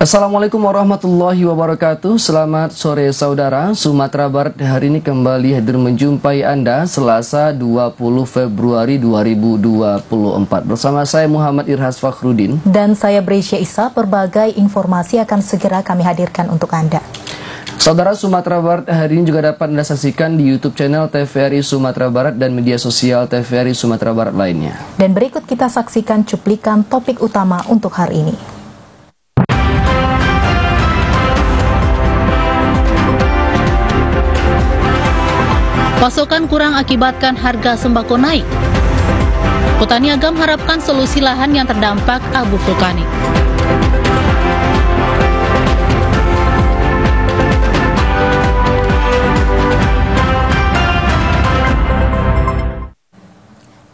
Assalamualaikum warahmatullahi wabarakatuh. Selamat sore saudara. Sumatera Barat hari ini kembali hadir menjumpai Anda Selasa 20 Februari 2024. Bersama saya Muhammad Irhas Fakhruddin. Dan saya Brescia Isa. Berbagai informasi akan segera kami hadirkan untuk Anda. Saudara, Sumatera Barat hari ini juga dapat Anda saksikan di YouTube channel TVRI Sumatera Barat dan media sosial TVRI Sumatera Barat lainnya. Dan berikut kita saksikan cuplikan topik utama untuk hari ini. Pasokan kurang akibatkan harga sembako naik. Petani Agam harapkan solusi lahan yang terdampak abu vulkanik.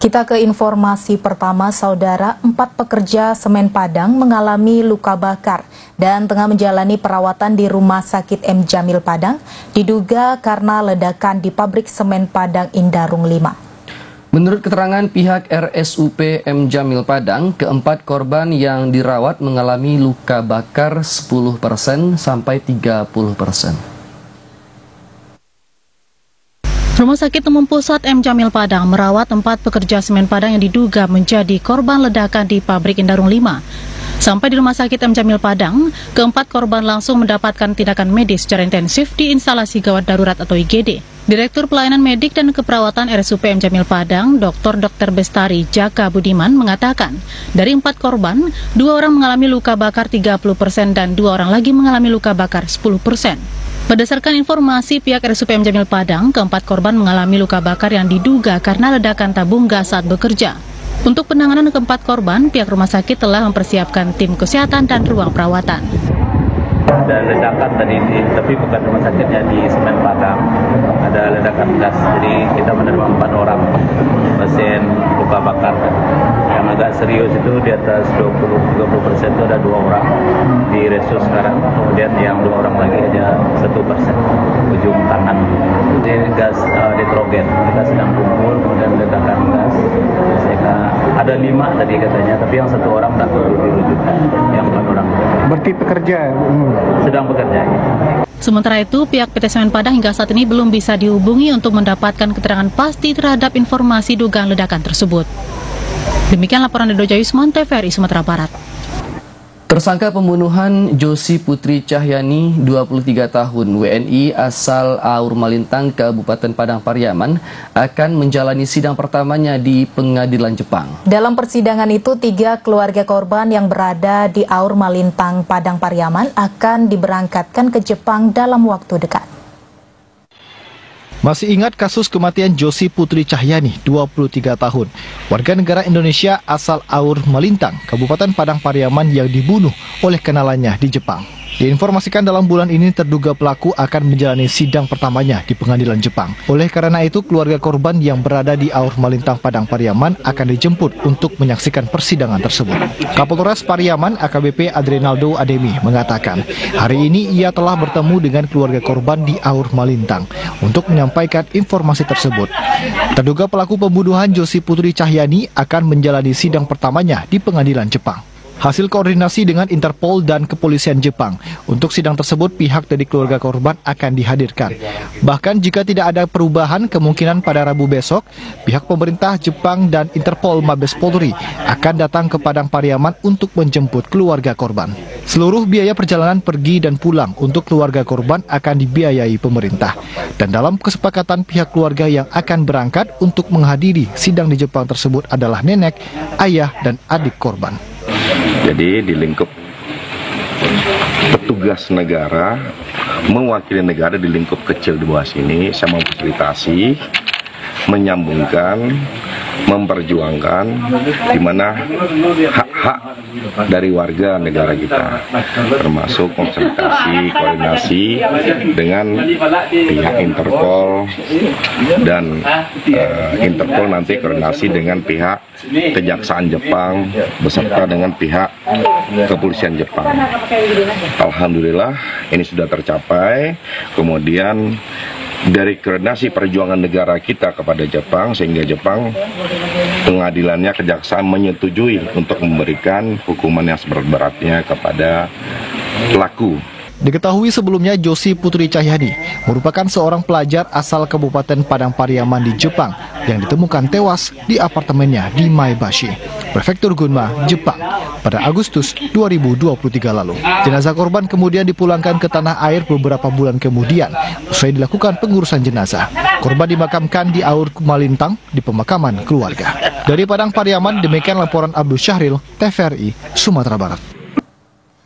Kita ke informasi pertama, saudara. 4 pekerja semen Padang mengalami luka bakar dan tengah menjalani perawatan di Rumah Sakit M. Jamil Padang, diduga karena ledakan di pabrik semen Padang Indarung 5. Menurut keterangan pihak RSUP M. Jamil Padang, keempat korban yang dirawat mengalami luka bakar 10% sampai 30%. Rumah Sakit Umum Pusat M. Jamil Padang merawat 4 pekerja semen Padang yang diduga menjadi korban ledakan di pabrik Indarung 5. Sampai di Rumah Sakit M. Jamil Padang, keempat korban langsung mendapatkan tindakan medis secara intensif di instalasi gawat darurat atau IGD. Direktur Pelayanan Medik dan Keperawatan RSUP M. Jamil Padang, Dr. Bestari Jaka Budiman mengatakan, dari 4 korban, 2 orang mengalami luka bakar 30% dan 2 orang lagi mengalami luka bakar 10%. Berdasarkan informasi pihak RSUP M. Jamil Padang, keempat korban mengalami luka bakar yang diduga karena ledakan tabung gas saat bekerja. Untuk penanganan keempat korban, pihak rumah sakit telah mempersiapkan tim kesehatan dan ruang perawatan. Ada ledakan tadi, tapi bukan rumah sakitnya, di semen Padang. Ada ledakan gas, jadi kita menerima 4 orang pasien luka bakar. Yang agak serius itu di atas 20-30% itu ada 2 orang di resus sekarang. Kemudian yang 2 orang lagi ada 1% ujung tangan. Ini gas nitrogen, kita sedang kumpul, kemudian ledakan gas. Sehingga ada 5 tadi katanya, tapi yang 1 orang tak perlu dirujuk, yang 4 orang. Berarti pekerja sedang bekerja. Sementara itu, pihak PT Semen Padang hingga saat ini belum bisa dihubungi untuk mendapatkan keterangan pasti terhadap informasi dugaan ledakan tersebut. Demikian laporan dari Doja Yusman, TVRI Sumatera Barat. Tersangka pembunuhan Josi Putri Cahyani, 23 tahun, WNI asal Aur Malintang, Kabupaten Padang Pariaman, akan menjalani sidang pertamanya di Pengadilan Jepang. Dalam persidangan itu, 3 keluarga korban yang berada di Aur Malintang, Padang Pariaman akan diberangkatkan ke Jepang dalam waktu dekat. Masih ingat kasus kematian Josi Putri Cahyani, 23 tahun, warga negara Indonesia asal Aur Malintang, Kabupaten Padang Pariaman yang dibunuh oleh kenalannya di Jepang. Diinformasikan dalam bulan ini terduga pelaku akan menjalani sidang pertamanya di pengadilan Jepang. Oleh karena itu, keluarga korban yang berada di Aur Malintang Padang Pariaman akan dijemput untuk menyaksikan persidangan tersebut. Kapolres Pariaman AKBP Adrenaldo Ademi mengatakan, hari ini ia telah bertemu dengan keluarga korban di Aur Malintang untuk menyampaikan informasi tersebut. Terduga pelaku pembunuhan Josi Putri Cahyani akan menjalani sidang pertamanya di pengadilan Jepang. Hasil koordinasi dengan Interpol dan Kepolisian Jepang, untuk sidang tersebut pihak dari keluarga korban akan dihadirkan. Bahkan jika tidak ada perubahan, kemungkinan pada Rabu besok, pihak pemerintah Jepang dan Interpol Mabes Polri akan datang ke Padang Pariaman untuk menjemput keluarga korban. Seluruh biaya perjalanan pergi dan pulang untuk keluarga korban akan dibiayai pemerintah. Dan dalam kesepakatan, pihak keluarga yang akan berangkat untuk menghadiri sidang di Jepang tersebut adalah nenek, ayah, dan adik korban. Jadi di lingkup petugas negara, mewakili negara di lingkup kecil di bawah sini, saya memfasilitasi, menyambungkan, memperjuangkan di mana hak-hak dari warga negara kita, termasuk konsultasi, koordinasi dengan pihak Interpol dan Interpol nanti koordinasi dengan pihak Kejaksaan Jepang beserta dengan pihak Kepolisian Jepang. Alhamdulillah ini sudah tercapai. Kemudian dari koordinasi perjuangan negara kita kepada Jepang, sehingga Jepang pengadilannya, kejaksaan menyetujui untuk memberikan hukuman yang seberat-beratnya kepada pelaku. Diketahui sebelumnya Josi Putri Cahyani merupakan seorang pelajar asal Kabupaten Padang Pariaman di Jepang yang ditemukan tewas di apartemennya di Maebashi, Prefektur Gunma, Jepang pada Agustus 2023 lalu. Jenazah korban kemudian dipulangkan ke tanah air beberapa bulan kemudian usai dilakukan pengurusan jenazah. Korban dimakamkan di Aur Malintang di pemakaman keluarga. Dari Padang Pariaman, demikian laporan Abdul Syahril, TVRI, Sumatera Barat.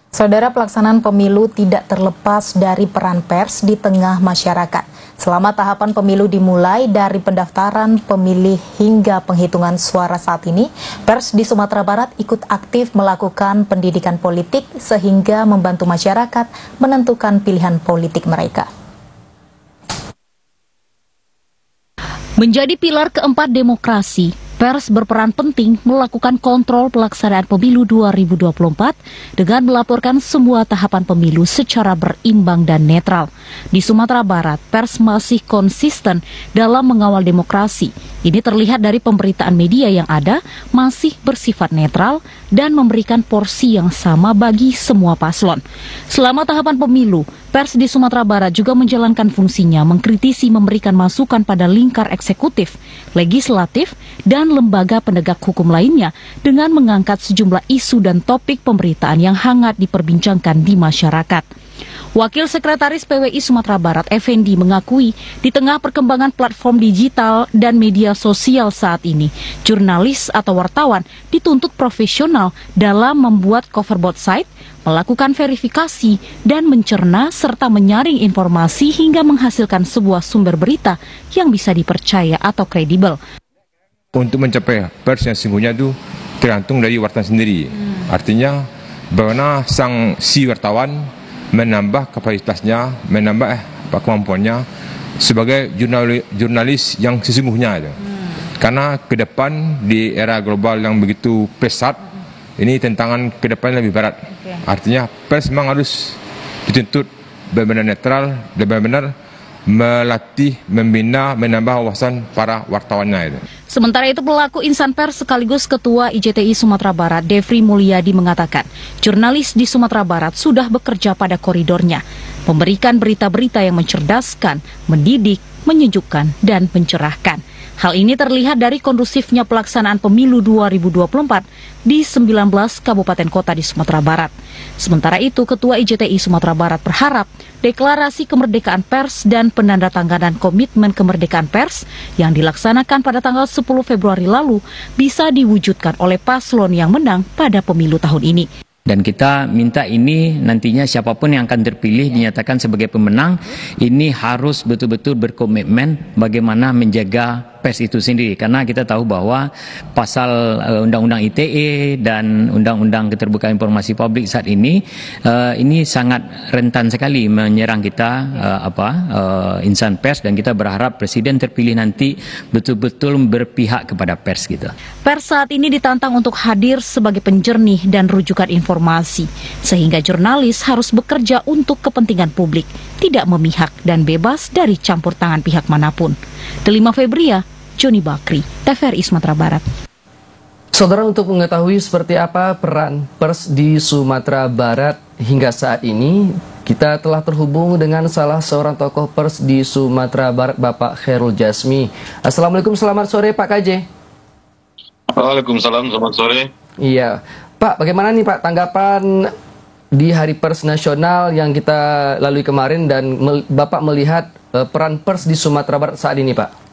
Saudara, pelaksanaan pemilu tidak terlepas dari peran pers di tengah masyarakat. Selama tahapan pemilu dimulai dari pendaftaran pemilih hingga penghitungan suara saat ini, pers di Sumatera Barat ikut aktif melakukan pendidikan politik sehingga membantu masyarakat menentukan pilihan politik mereka. Menjadi pilar keempat demokrasi, pers berperan penting melakukan kontrol pelaksanaan pemilu 2024 dengan melaporkan semua tahapan pemilu secara berimbang dan netral. Di Sumatera Barat, pers masih konsisten dalam mengawal demokrasi. Ini terlihat dari pemberitaan media yang ada masih bersifat netral dan memberikan porsi yang sama bagi semua paslon. Selama tahapan pemilu, pers di Sumatera Barat juga menjalankan fungsinya mengkritisi, memberikan masukan pada lingkar eksekutif, legislatif, dan lembaga penegak hukum lainnya dengan mengangkat sejumlah isu dan topik pemberitaan yang hangat diperbincangkan di masyarakat. Wakil Sekretaris PWI Sumatera Barat, Effendi, mengakui di tengah perkembangan platform digital dan media sosial saat ini, jurnalis atau wartawan dituntut profesional dalam membuat coverboard site, melakukan verifikasi, dan mencerna serta menyaring informasi hingga menghasilkan sebuah sumber berita yang bisa dipercaya atau kredibel. Untuk mencapai pers yang sesungguhnya itu tergantung dari wartawan sendiri. Artinya, bagaimana si wartawan menambah kapasitasnya, menambah kemampuannya sebagai jurnalis yang sesungguhnya itu. Karena ke depan di era global yang begitu pesat, ini tantangan ke depan lebih berat. Artinya pers memang harus dituntut benar-benar netral, benar-benar melatih, membina, menambah wawasan para wartawannya itu. Sementara itu, pelaku insan pers sekaligus Ketua IJTI Sumatera Barat, Devri Mulyadi, mengatakan jurnalis di Sumatera Barat sudah bekerja pada koridornya, memberikan berita-berita yang mencerdaskan, mendidik, menyejukkan, dan mencerahkan. Hal ini terlihat dari kondusifnya pelaksanaan pemilu 2024 di 19 kabupaten kota di Sumatera Barat. Sementara itu, Ketua IJTI Sumatera Barat berharap deklarasi kemerdekaan pers dan penandatanganan komitmen kemerdekaan pers yang dilaksanakan pada tanggal 10 Februari lalu bisa diwujudkan oleh paslon yang menang pada pemilu tahun ini. Dan kita minta ini nantinya siapapun yang akan terpilih dinyatakan sebagai pemenang, ini harus betul-betul berkomitmen bagaimana menjaga pers itu sendiri. Karena kita tahu bahwa pasal Undang-Undang ITE dan Undang-Undang Keterbukaan Informasi Publik saat ini sangat rentan sekali menyerang kita insan pers, dan kita berharap Presiden terpilih nanti betul-betul berpihak kepada pers gitu. Pers saat ini ditantang untuk hadir sebagai penjernih dan rujukan informasi, sehingga jurnalis harus bekerja untuk kepentingan publik, tidak memihak dan bebas dari campur tangan pihak manapun. Delima Febria, Joni Bakri, TVRI Sumatera Barat. Saudara, untuk mengetahui seperti apa peran pers di Sumatera Barat hingga saat ini, kita telah terhubung dengan salah seorang tokoh pers di Sumatera Barat, Bapak Khairul Jasmi. Assalamualaikum, selamat sore Pak KJ. Waalaikumsalam, selamat sore. Iya, Pak, bagaimana nih Pak tanggapan di Hari Pers Nasional yang kita lalui kemarin, dan Bapak melihat peran pers di Sumatera Barat saat ini, Pak?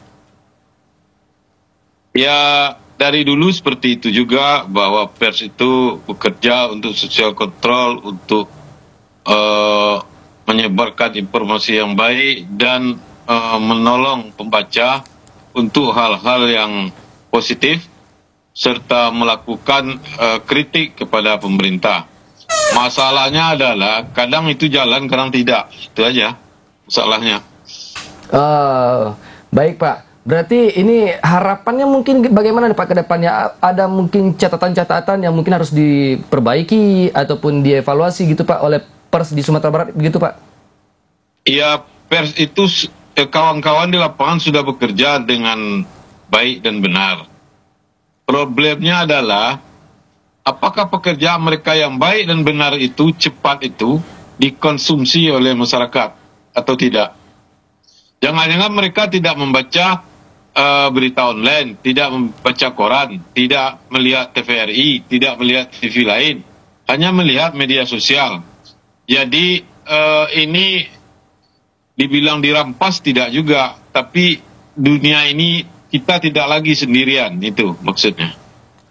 Ya, dari dulu seperti itu juga, bahwa pers itu bekerja untuk social control, untuk menyebarkan informasi yang baik dan menolong pembaca untuk hal-hal yang positif, serta melakukan kritik kepada pemerintah. Masalahnya adalah kadang itu jalan, kadang tidak. Itu aja masalahnya. Baik Pak. Berarti ini harapannya mungkin bagaimana nih Pak ke depannya? Ada mungkin catatan-catatan yang mungkin harus diperbaiki ataupun dievaluasi gitu Pak oleh pers di Sumatera Barat begitu Pak? Iya, pers itu kawan-kawan di lapangan sudah bekerja dengan baik dan benar. Problemnya adalah apakah pekerjaan mereka yang baik dan benar itu, cepat itu, dikonsumsi oleh masyarakat atau tidak. Jangan-jangan mereka tidak membaca berita online, tidak membaca koran, tidak melihat TVRI, tidak melihat TV lain, hanya melihat media sosial. Jadi ini dibilang dirampas tidak juga, tapi dunia ini kita tidak lagi sendirian, itu maksudnya.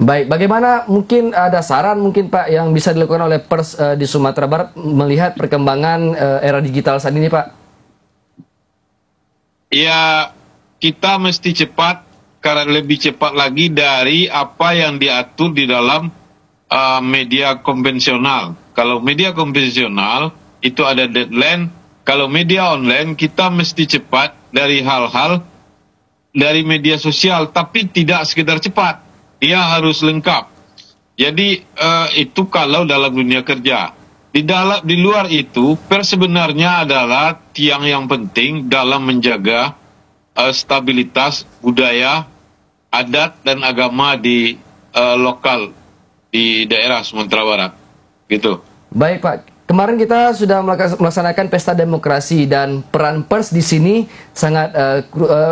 Baik, bagaimana mungkin ada saran mungkin Pak yang bisa dilakukan oleh Pers di Sumatera Barat melihat perkembangan era digital saat ini Pak? Ya, kita mesti cepat, karena lebih cepat lagi dari apa yang diatur di dalam media konvensional. Kalau media konvensional itu ada deadline, kalau media online kita mesti cepat dari hal-hal dari media sosial, tapi tidak sekedar cepat, dia harus lengkap. Jadi itu kalau dalam dunia kerja. Di luar itu, pers sebenarnya adalah tiang yang penting dalam menjaga stabilitas budaya, adat dan agama di lokal di daerah Sumatera Barat, gitu. Baik Pak, kemarin kita sudah melaksanakan pesta demokrasi dan peran pers di sini sangat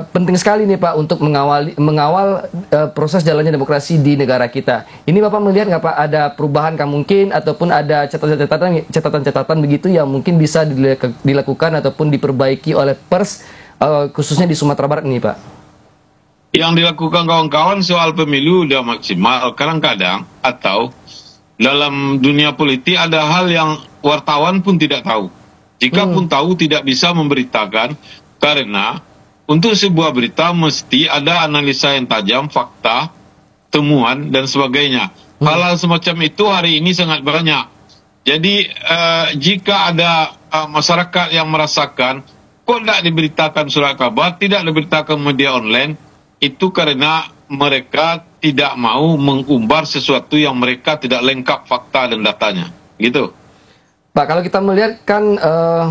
penting sekali nih Pak untuk mengawal proses jalannya demokrasi di negara kita. Ini Bapak melihat nggak Pak ada perubahan mungkin ataupun ada catatan-catatan begitu yang mungkin bisa dilakukan ataupun diperbaiki oleh pers khususnya di Sumatera Barat ini Pak? Yang dilakukan kawan-kawan soal pemilu udah maksimal. Kadang-kadang atau dalam dunia politik ada hal yang wartawan pun tidak tahu. Jika pun tahu tidak bisa memberitakan, karena untuk sebuah berita mesti ada analisa yang tajam, fakta, temuan dan sebagainya. Hal-hal semacam itu hari ini sangat banyak. Jadi jika ada masyarakat yang merasakan kok tidak diberitakan surat kabar, tidak diberitakan media online, itu karena mereka tidak mau mengumbar sesuatu yang mereka tidak lengkap fakta dan datanya, gitu. Pak, kalau kita melihat kan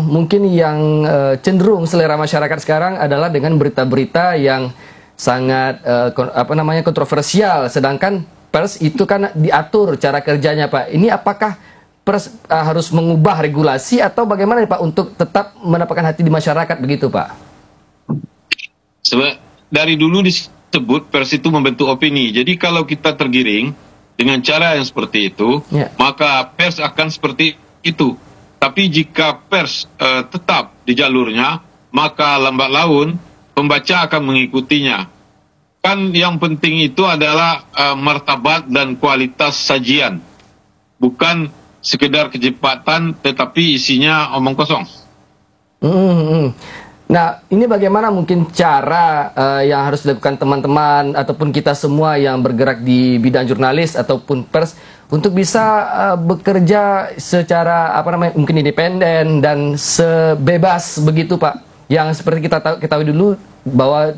mungkin yang cenderung selera masyarakat sekarang adalah dengan berita-berita yang sangat kontroversial, sedangkan pers itu kan diatur cara kerjanya Pak. Ini apakah pers harus mengubah regulasi atau bagaimana nih Pak untuk tetap mendapatkan hati di masyarakat begitu Pak? Dari dulu disebut pers itu membentuk opini. Jadi kalau kita tergiring dengan cara yang seperti itu, maka pers akan seperti itu. Tapi jika pers tetap di jalurnya, maka lambat laun pembaca akan mengikutinya. Kan yang penting itu adalah martabat dan kualitas sajian. Bukan sekedar kecepatan, tetapi isinya omong kosong. Nah, ini bagaimana mungkin cara yang harus dilakukan teman-teman ataupun kita semua yang bergerak di bidang jurnalis ataupun pers untuk bisa bekerja secara mungkin independen dan sebebas begitu Pak. Yang seperti kita ketahui dulu bahwa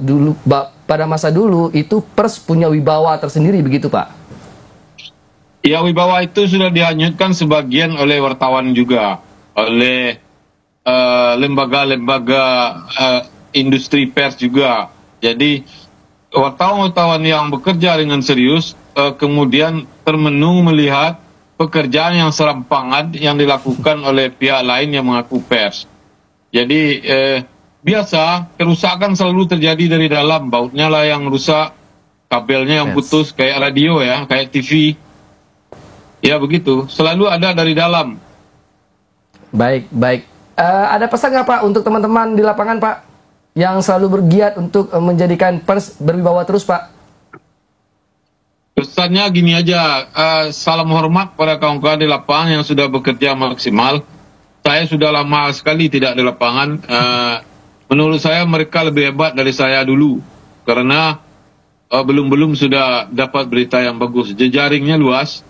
pada masa dulu itu pers punya wibawa tersendiri begitu Pak. Ya, wibawa itu sudah dihanyutkan sebagian oleh wartawan juga, oleh lembaga-lembaga industri pers juga. Jadi wartawan-wartawan yang bekerja dengan serius kemudian termenung melihat pekerjaan yang serampangan yang dilakukan oleh pihak lain yang mengaku pers. Jadi biasa kerusakan selalu terjadi dari dalam, bautnya lah yang rusak, kabelnya yang putus, kayak radio ya, kayak TV. Ya begitu, selalu ada dari dalam. Baik. Ada pesan nggak Pak untuk teman-teman di lapangan Pak yang selalu bergiat untuk menjadikan pers berwibawa terus Pak? Pesannya gini aja, salam hormat pada kawan-kawan di lapangan yang sudah bekerja maksimal. Saya sudah lama sekali tidak di lapangan. Menurut saya mereka lebih hebat dari saya dulu, karena belum sudah dapat berita yang bagus. Jejaringnya luas,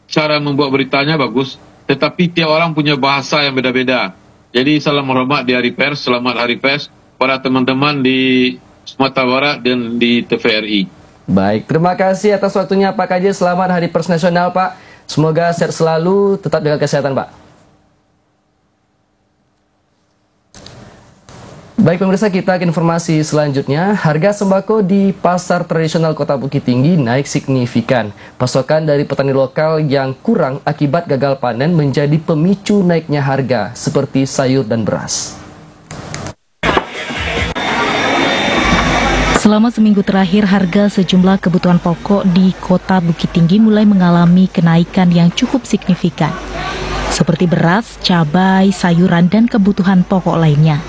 cara membuat beritanya bagus. Tetapi tiap orang punya bahasa yang beda-beda. Jadi salam hormat di Hari Pers, selamat Hari Pers para teman-teman di Sumatera Barat dan di TVRI. Baik, terima kasih atas waktunya Pak KJ. Selamat Hari Pers Nasional Pak. Semoga sehat selalu, tetap jaga kesehatan Pak. Baik pemirsa, kita ke informasi selanjutnya. Harga sembako di pasar tradisional Kota Bukit Tinggi naik signifikan. Pasokan dari petani lokal yang kurang akibat gagal panen menjadi pemicu naiknya harga seperti sayur dan beras. Selama seminggu terakhir, harga sejumlah kebutuhan pokok di Kota Bukit Tinggi mulai mengalami kenaikan yang cukup signifikan, seperti beras, cabai, sayuran, dan kebutuhan pokok lainnya.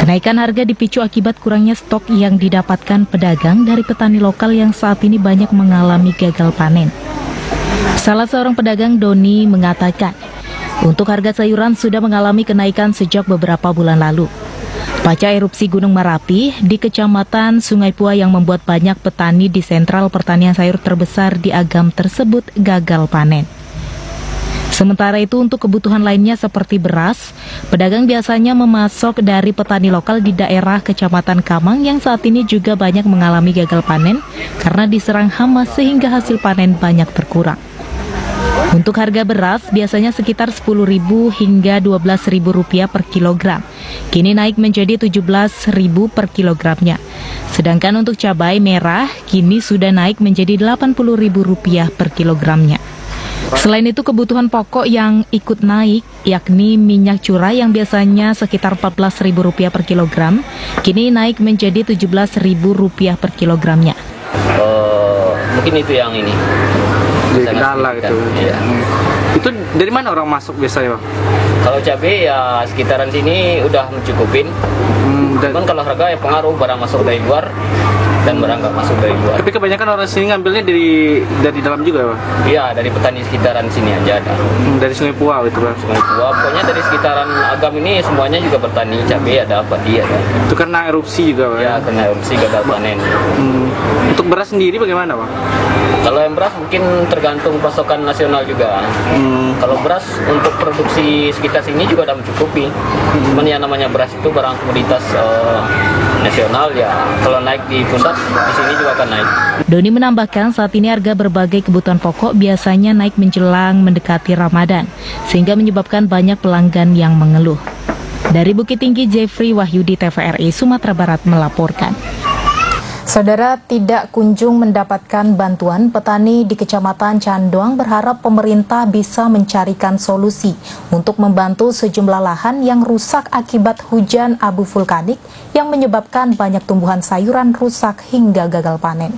Kenaikan harga dipicu akibat kurangnya stok yang didapatkan pedagang dari petani lokal yang saat ini banyak mengalami gagal panen. Salah seorang pedagang, Doni, mengatakan, untuk harga sayuran sudah mengalami kenaikan sejak beberapa bulan lalu. Pasca erupsi Gunung Merapi di Kecamatan Sungai Pua yang membuat banyak petani di sentral pertanian sayur terbesar di Agam tersebut gagal panen. Sementara itu untuk kebutuhan lainnya seperti beras, pedagang biasanya memasok dari petani lokal di daerah Kecamatan Kamang yang saat ini juga banyak mengalami gagal panen karena diserang hama sehingga hasil panen banyak berkurang. Untuk harga beras biasanya sekitar Rp10.000 hingga Rp12.000 per kilogram. Kini naik menjadi Rp17.000 per kilogramnya. Sedangkan untuk cabai merah kini sudah naik menjadi Rp80.000 per kilogramnya. Selain itu kebutuhan pokok yang ikut naik, yakni minyak curah yang biasanya sekitar Rp14.000 per kilogram, kini naik menjadi Rp17.000 per kilogramnya. Mungkin itu yang ini. Di kendala gitu. Iya. Itu dari mana orang masuk biasanya, Bang? Kalau cabai ya sekitaran sini udah mencukupin. Cuman kalau harga ya pengaruh, barang masuk dari luar dan barang nggak masuk dari luar. Tapi kebanyakan orang sini ngambilnya dari dalam juga, Bang? Iya, dari petani sekitaran sini aja ada. Dari Sungai Pua gitu, Bang? Sungai Pua, pokoknya dari sekitaran Agam ini semuanya juga bertani cabai, ada padi ada. Itu karena erupsi juga, Bang? Iya, karena erupsi gagal panen. Untuk beras sendiri bagaimana, Bang? Kalau yang beras mungkin tergantung pasokan nasional juga. Kalau beras untuk produksi sekitar sini juga udah mencukupi. Cuman yang namanya beras itu barang komoditas nasional ya. Kalau naik di pusat, di sini juga akan naik. Doni menambahkan saat ini harga berbagai kebutuhan pokok biasanya naik menjelang mendekati Ramadan, sehingga menyebabkan banyak pelanggan yang mengeluh. Dari Bukit Tinggi, Jeffrey Wahyudi, TVRI Sumatera Barat melaporkan. Saudara, tidak kunjung mendapatkan bantuan, petani di Kecamatan Candoang berharap pemerintah bisa mencarikan solusi untuk membantu sejumlah lahan yang rusak akibat hujan abu vulkanik yang menyebabkan banyak tumbuhan sayuran rusak hingga gagal panen.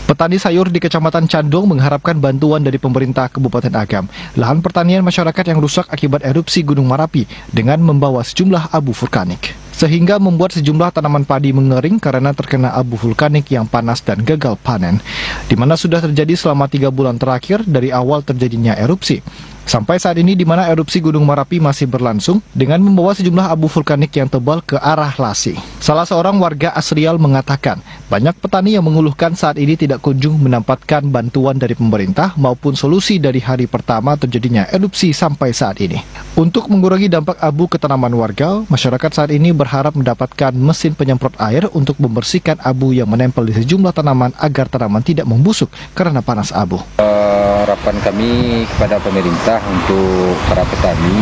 Petani sayur di Kecamatan Candong mengharapkan bantuan dari pemerintah Kabupaten Agam. Lahan pertanian masyarakat yang rusak akibat erupsi Gunung Merapi dengan membawa sejumlah abu vulkanik, sehingga membuat sejumlah tanaman padi mengering karena terkena abu vulkanik yang panas dan gagal panen, di mana sudah terjadi selama 3 bulan terakhir dari awal terjadinya erupsi. Sampai saat ini di mana erupsi Gunung Merapi masih berlangsung dengan membawa sejumlah abu vulkanik yang tebal ke arah Lasi. Salah seorang warga Asrial mengatakan, banyak petani yang mengeluhkan saat ini tidak kunjung mendapatkan bantuan dari pemerintah maupun solusi dari hari pertama terjadinya erupsi sampai saat ini. Untuk mengurangi dampak abu ke tanaman warga, masyarakat saat ini berharap mendapatkan mesin penyemprot air untuk membersihkan abu yang menempel di sejumlah tanaman agar tanaman tidak membusuk karena panas abu. Harapan kami kepada pemerintah untuk para petani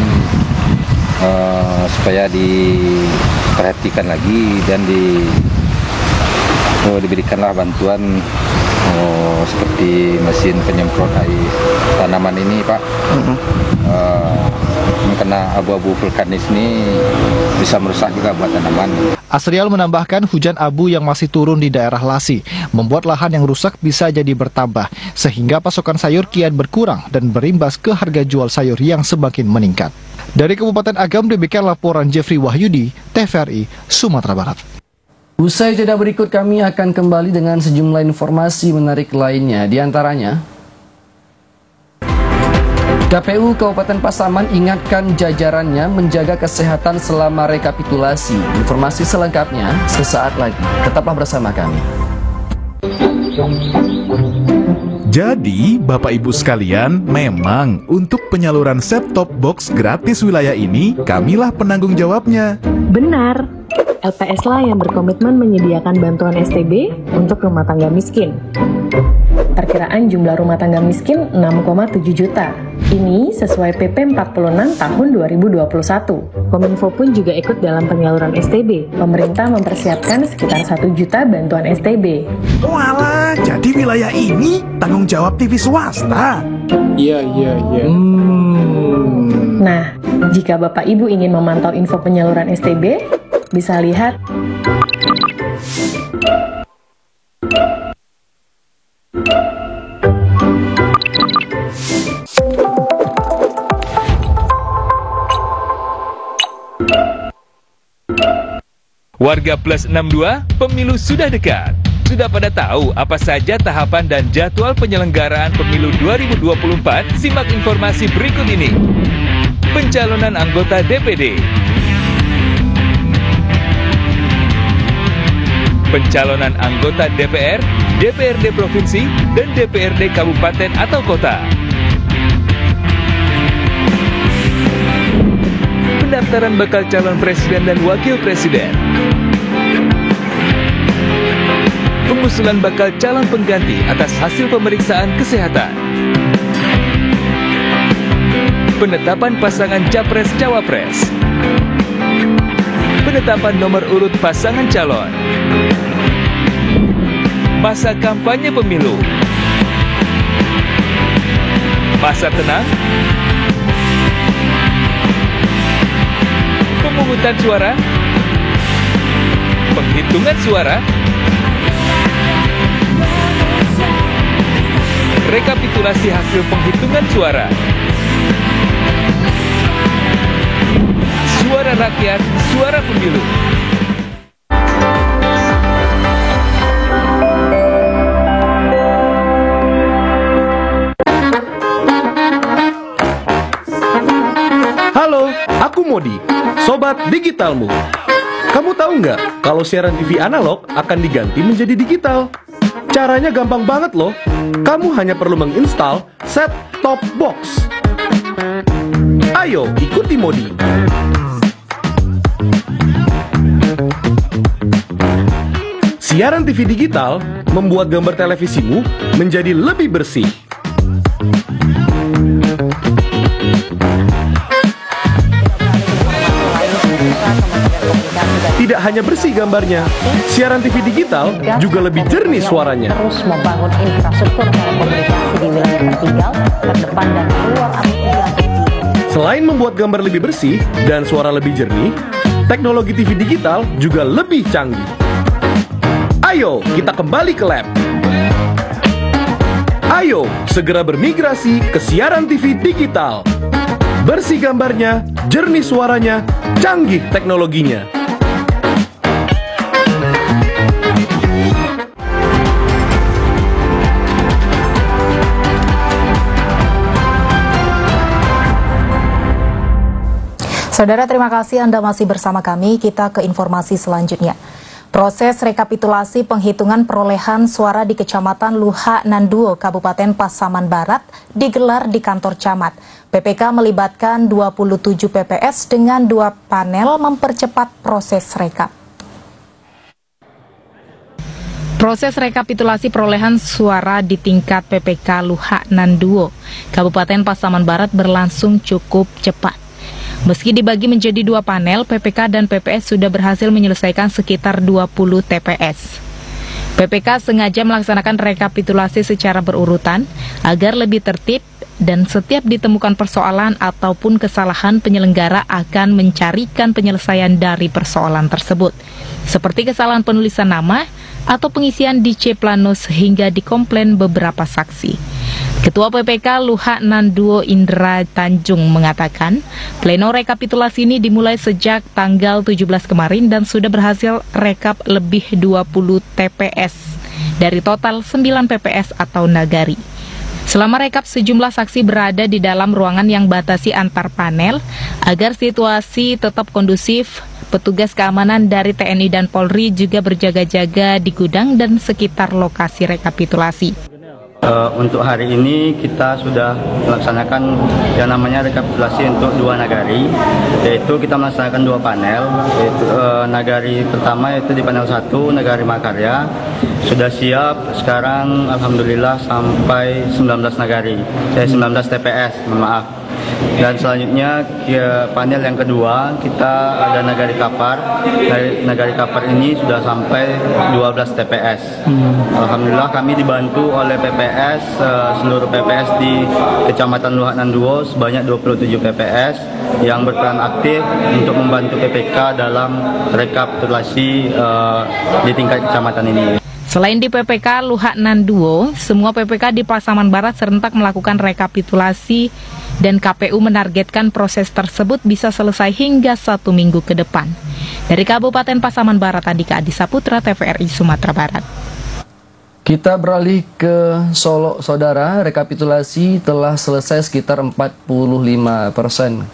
supaya diperhatikan lagi dan diberikanlah bantuan seperti mesin penyemprot air tanaman ini, Pak. Karena abu-abu vulkanis ini bisa merusak juga buat tanaman. Asrial menambahkan hujan abu yang masih turun di daerah Lasi membuat lahan yang rusak bisa jadi bertambah, sehingga pasokan sayur kian berkurang dan berimbas ke harga jual sayur yang semakin meningkat. Dari Kabupaten Agam, demikian laporan Jeffrey Wahyudi, TVRI Sumatera Barat. Usai jeda berikut kami akan kembali dengan sejumlah informasi menarik lainnya, di antaranya KPU Kabupaten Pasaman ingatkan jajarannya menjaga kesehatan selama rekapitulasi. Informasi selengkapnya sesaat lagi. Tetaplah bersama kami. Jadi, Bapak Ibu sekalian, memang untuk penyaluran set-top box gratis wilayah ini, kamilah penanggung jawabnya. Benar. LPS lah yang berkomitmen menyediakan bantuan STB untuk rumah tangga miskin. Perkiraan jumlah rumah tangga miskin 6,7 juta. ini sesuai PP 46 tahun 2021. Kominfo pun juga ikut dalam penyaluran STB. Pemerintah mempersiapkan sekitar 1 juta bantuan STB. Walah, jadi wilayah ini tanggung jawab TV swasta. Iya. Nah, jika Bapak Ibu ingin memantau info penyaluran STB, bisa lihat Warga Plus 62, pemilu sudah dekat. Sudah pada tahu apa saja tahapan dan jadwal penyelenggaraan pemilu 2024? Simak informasi berikut ini. Pencalonan anggota DPD. Pencalonan anggota DPR, DPRD Provinsi, dan DPRD Kabupaten atau Kota. Pendaftaran bakal calon presiden dan wakil presiden. Pengusulan bakal calon pengganti atas hasil pemeriksaan kesehatan. Penetapan pasangan capres-cawapres. Penetapan nomor urut pasangan calon. Masa kampanye pemilu. Masa tenang. Pemungutan suara. Penghitungan suara. Rekapitulasi hasil penghitungan suara. Suara rakyat, suara pemilu. Halo, aku Modi, sobat digitalmu. Kamu tahu nggak kalau siaran TV analog akan diganti menjadi digital? Caranya gampang banget loh. Kamu hanya perlu menginstal set-top box. Ayo, ikuti Modi. Siaran TV digital membuat gambar televisimu menjadi lebih bersih. Tidak hanya bersih gambarnya, siaran TV digital juga lebih jernih suaranya. Terus membangun infrastruktur telekomunikasi di wilayah tertinggal, terdepan dan keluar Asia. Selain membuat gambar lebih bersih dan suara lebih jernih, teknologi TV digital juga lebih canggih. Ayo, kita kembali ke lab. Ayo, segera bermigrasi ke siaran TV digital. Bersih gambarnya, jernih suaranya, canggih teknologinya. Saudara, terima kasih Anda masih bersama kami. Kita ke informasi selanjutnya. Proses rekapitulasi penghitungan perolehan suara di Kecamatan Luha Nanduo, Kabupaten Pasaman Barat digelar di kantor camat. PPK melibatkan 27 PPS dengan 2 panel mempercepat proses rekap. Proses rekapitulasi perolehan suara di tingkat PPK Luha Nanduo, Kabupaten Pasaman Barat berlangsung cukup cepat. Meski dibagi menjadi 2 panel, PPK dan PPS sudah berhasil menyelesaikan sekitar 20 TPS. PPK sengaja melaksanakan rekapitulasi secara berurutan agar lebih tertib dan setiap ditemukan persoalan ataupun kesalahan, penyelenggara akan mencarikan penyelesaian dari persoalan tersebut, seperti kesalahan penulisan nama atau pengisian di C-Plano sehingga dikomplain beberapa saksi. Ketua PPK Luha Nanduo Indra Tanjung mengatakan, pleno rekapitulasi ini dimulai sejak tanggal 17 kemarin dan sudah berhasil rekap lebih 20 TPS dari total 9 PPS atau nagari. Selama rekap, sejumlah saksi berada di dalam ruangan yang batasi antar panel agar situasi tetap kondusif. Petugas keamanan dari TNI dan Polri juga berjaga-jaga di gudang dan sekitar lokasi rekapitulasi. Untuk hari ini kita sudah melaksanakan yang namanya rekapitulasi untuk 2 nagari, yaitu kita melaksanakan 2 panel, yaitu Nagari pertama yaitu di panel 1 Nagari Makarya sudah siap. Sekarang alhamdulillah sampai 19 Nagari, 19 TPS, mohon maaf. Dan selanjutnya panel yang kedua kita ada Nagari Kapar. Nagari Kapar ini sudah sampai 12 TPS. Alhamdulillah kami dibantu oleh PPS, seluruh PPS di Kecamatan Luhak Nanduo sebanyak 27 PPS yang berperan aktif untuk membantu PPK dalam rekapitulasi di tingkat kecamatan ini. Selain di PPK Luhak Nanduo, semua PPK di Pasaman Barat serentak melakukan rekapitulasi dan KPU menargetkan proses tersebut bisa selesai hingga 1 minggu ke depan. Dari Kabupaten Pasaman Barat, Andika Adisaputra, TVRI Sumatera Barat. Kita beralih ke Solo, Saudara. Rekapitulasi telah selesai sekitar 45%.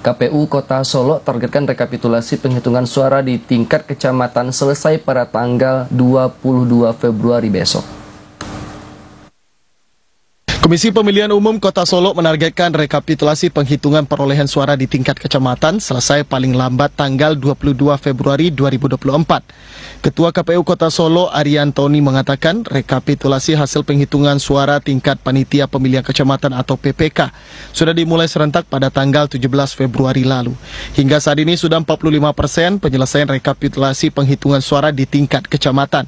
KPU Kota Solo targetkan rekapitulasi penghitungan suara di tingkat kecamatan selesai pada tanggal 22 Februari besok. Komisi Pemilihan Umum Kota Solo menargetkan rekapitulasi penghitungan perolehan suara di tingkat kecamatan selesai paling lambat tanggal 22 Februari 2024. Ketua KPU Kota Solo Ariantoni mengatakan rekapitulasi hasil penghitungan suara tingkat panitia pemilihan kecamatan atau PPK sudah dimulai serentak pada tanggal 17 Februari lalu. Hingga saat ini sudah 45% penyelesaian rekapitulasi penghitungan suara di tingkat kecamatan.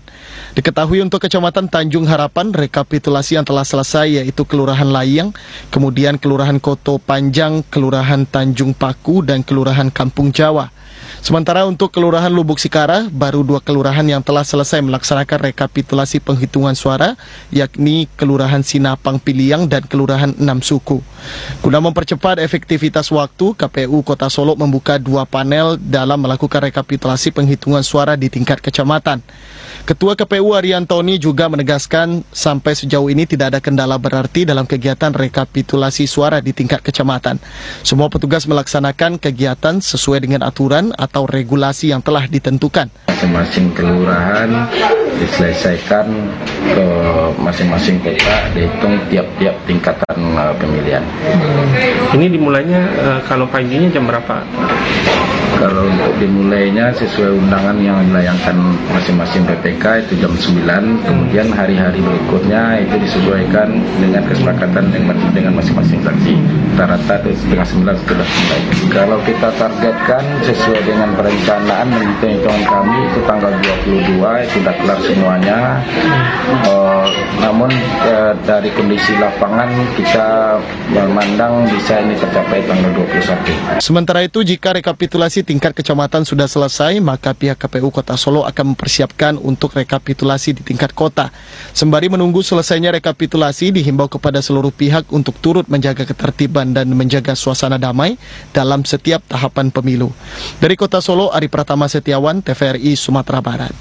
Diketahui untuk Kecamatan Tanjung Harapan, rekapitulasi yang telah selesai yaitu Kelurahan Layang, kemudian Kelurahan Koto Panjang, Kelurahan Tanjung Paku, dan Kelurahan Kampung Jawa. Sementara untuk Kelurahan Lubuk Sikara, baru 2 kelurahan yang telah selesai melaksanakan rekapitulasi penghitungan suara, yakni Kelurahan Sinapang Piliang dan Kelurahan 6 Suku. Guna mempercepat efektivitas waktu, KPU Kota Solo membuka 2 panel dalam melakukan rekapitulasi penghitungan suara di tingkat kecamatan. Ketua KPU Ariantoni juga menegaskan sampai sejauh ini tidak ada kendala berarti dalam kegiatan rekapitulasi suara di tingkat kecamatan. Semua petugas melaksanakan kegiatan sesuai dengan aturan atau regulasi yang telah ditentukan. Masing-masing kelurahan diselesaikan ke masing-masing kota, dihitung tiap-tiap tingkatan pemilihan. Ini dimulainya kalau paginya jam berapa? Kalau untuk dimulainya sesuai undangan yang dilayangkan masing-masing PPK itu jam 9, kemudian hari-hari berikutnya itu disesuaikan dengan kesepakatan dengan masing-masing saksi. Rata-rata itu setengah 9 sudah mulai. Kalau kita targetkan sesuai dengan perencanaan dan hitung-hitungan kami itu tanggal 22 itu sudah kelar semuanya. Namun dari kondisi lapangan kita memandang bisa ini tercapai tanggal 21. Sementara itu jika rekapitulasi tingkat kecamatan sudah selesai, maka pihak KPU Kota Solo akan mempersiapkan untuk rekapitulasi di tingkat kota. Sembari menunggu selesainya rekapitulasi, dihimbau kepada seluruh pihak untuk turut menjaga ketertiban dan menjaga suasana damai dalam setiap tahapan pemilu. Dari Kota Solo, Ari Pratama Setiawan, TVRI Sumatera Barat.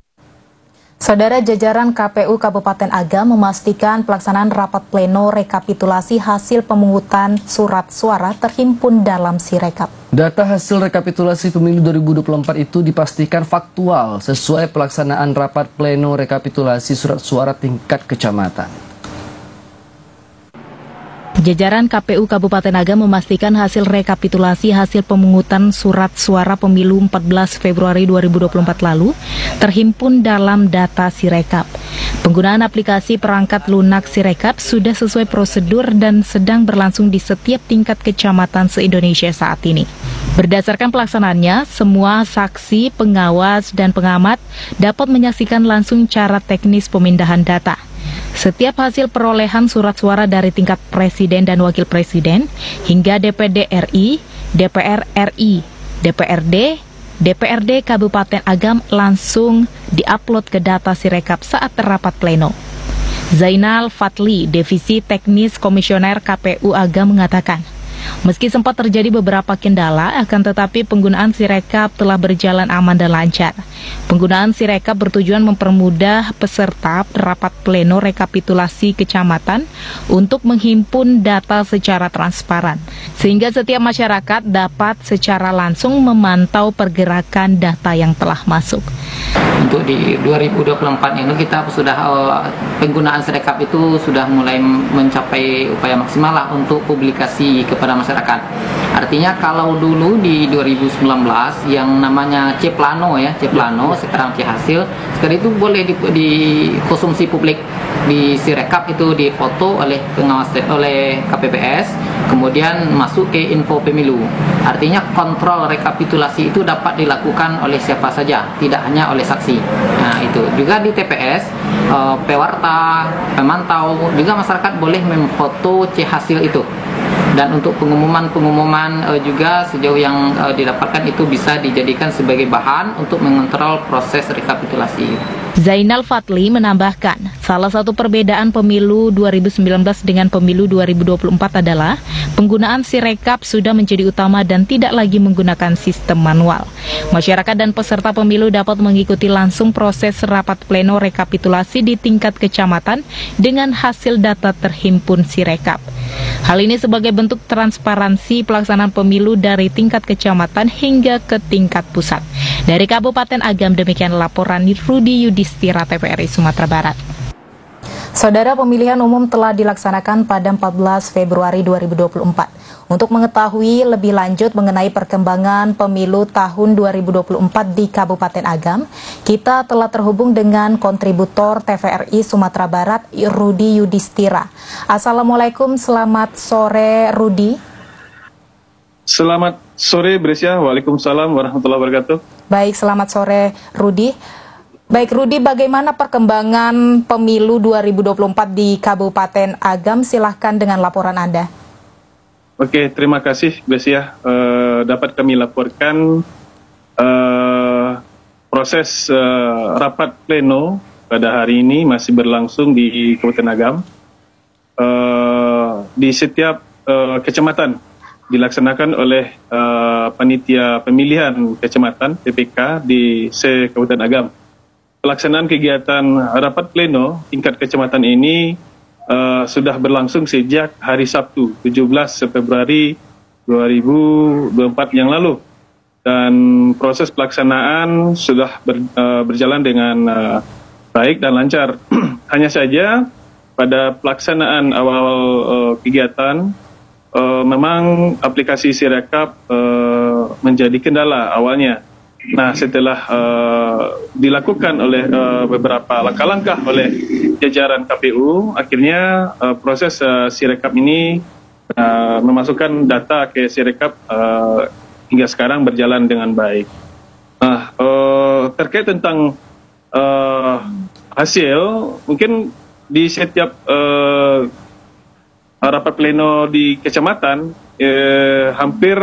Saudara, jajaran KPU Kabupaten Agam memastikan pelaksanaan rapat pleno rekapitulasi hasil pemungutan surat suara terhimpun dalam Sirekap. Data hasil rekapitulasi pemilu 2024 itu dipastikan faktual sesuai pelaksanaan rapat pleno rekapitulasi surat suara tingkat kecamatan. Jajaran KPU Kabupaten Agam memastikan hasil rekapitulasi hasil pemungutan surat suara pemilu 14 Februari 2024 lalu terhimpun dalam data Sirekap. Penggunaan aplikasi perangkat lunak Sirekap sudah sesuai prosedur dan sedang berlangsung di setiap tingkat kecamatan se-Indonesia saat ini. Berdasarkan pelaksanaannya, semua saksi, pengawas, dan pengamat dapat menyaksikan langsung cara teknis pemindahan data. Setiap hasil perolehan surat suara dari tingkat Presiden dan Wakil Presiden hingga DPD RI, DPR RI, DPRD, DPRD Kabupaten Agam langsung diupload ke data Sirekap saat rapat pleno. Zainal Fatli, Divisi Teknis Komisioner KPU Agam mengatakan, meski sempat terjadi beberapa kendala, akan tetapi penggunaan Sirekap telah berjalan aman dan lancar. Penggunaan Sirekap bertujuan mempermudah peserta rapat pleno rekapitulasi kecamatan untuk menghimpun data secara transparan, sehingga setiap masyarakat dapat secara langsung memantau pergerakan data yang telah masuk. Untuk di 2024 ini kita sudah penggunaan Sirekap itu sudah mulai mencapai upaya maksimal lah untuk publikasi kepada kepada masyarakat. Artinya kalau dulu di 2019 yang namanya C Plano ya, C Plano sekarang C Hasil, sekarang itu boleh dikonsumsi publik. Di Sirekap itu difoto oleh pengawas oleh KPPS, kemudian masuk ke info pemilu. Artinya kontrol rekapitulasi itu dapat dilakukan oleh siapa saja, tidak hanya oleh saksi. Nah itu juga di TPS, pewarta, pemantau, juga masyarakat boleh memfoto C hasil itu. Dan untuk pengumuman juga sejauh yang didapatkan itu bisa dijadikan sebagai bahan untuk mengontrol proses rekapitulasi. Zainal Fatli menambahkan, salah satu perbedaan pemilu 2019 dengan pemilu 2024 adalah penggunaan Sirekap sudah menjadi utama dan tidak lagi menggunakan sistem manual. Masyarakat dan peserta pemilu dapat mengikuti langsung proses rapat pleno rekapitulasi di tingkat kecamatan dengan hasil data terhimpun Sirekap. Hal ini sebagai bentuk transparansi pelaksanaan pemilu dari tingkat kecamatan hingga ke tingkat pusat. Dari Kabupaten Agam, demikian laporan Rudi Yudhistira, TVRI Sumatera Barat. Saudara, pemilihan umum telah dilaksanakan pada 14 Februari 2024. Untuk mengetahui lebih lanjut mengenai perkembangan pemilu tahun 2024 di Kabupaten Agam, kita telah terhubung dengan kontributor TVRI Sumatera Barat, Rudi Yudhistira. Assalamualaikum, selamat sore Rudi. Selamat sore Brescia, waalaikumsalam warahmatullahi wabarakatuh. Baik, selamat sore Rudi. Baik Rudi, bagaimana perkembangan pemilu 2024 di Kabupaten Agam? Silahkan dengan laporan Anda. Oke, terima kasih Brescia. Dapat kami laporkan proses rapat pleno pada hari ini masih berlangsung di Kabupaten Agam. Di setiap kecamatan dilaksanakan oleh panitia pemilihan kecamatan PPK di Kabupaten Agam. Pelaksanaan kegiatan rapat pleno tingkat kecamatan ini sudah berlangsung sejak hari Sabtu 17 Februari 2024 yang lalu, dan proses pelaksanaan sudah berjalan dengan baik dan lancar. Hanya saja pada pelaksanaan awal kegiatan memang aplikasi Sirekap menjadi kendala awalnya. Nah, setelah dilakukan oleh beberapa langkah-langkah oleh jajaran KPU, akhirnya proses Sirekap ini memasukkan data ke Sirekap hingga sekarang berjalan dengan baik. Nah, terkait tentang hasil, mungkin di setiap rapat pleno di kecamatan hampir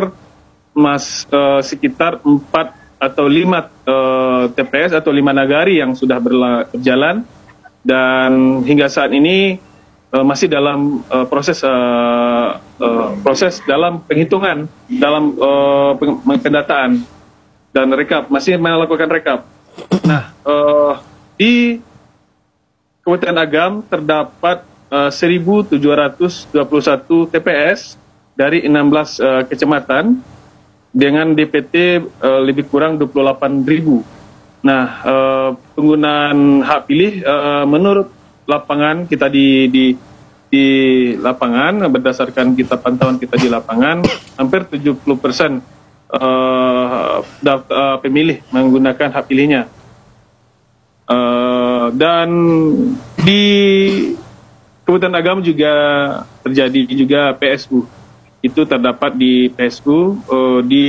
sekitar 4 atau 5 TPS atau 5 nagari yang sudah berjalan, dan hingga saat ini masih dalam proses dalam penghitungan, dalam pendataan dan rekap, masih melakukan rekap. Nah, di Kabupaten Agam terdapat 1.721 TPS dari 16 kecamatan dengan DPT lebih kurang 28.000. Nah, penggunaan hak pilih menurut lapangan kita di lapangan, berdasarkan pantauan kita di lapangan, hampir 70% pemilih menggunakan hak pilihnya. Dan di Kabupaten Agam juga terjadi juga PSU. Itu terdapat di PSU di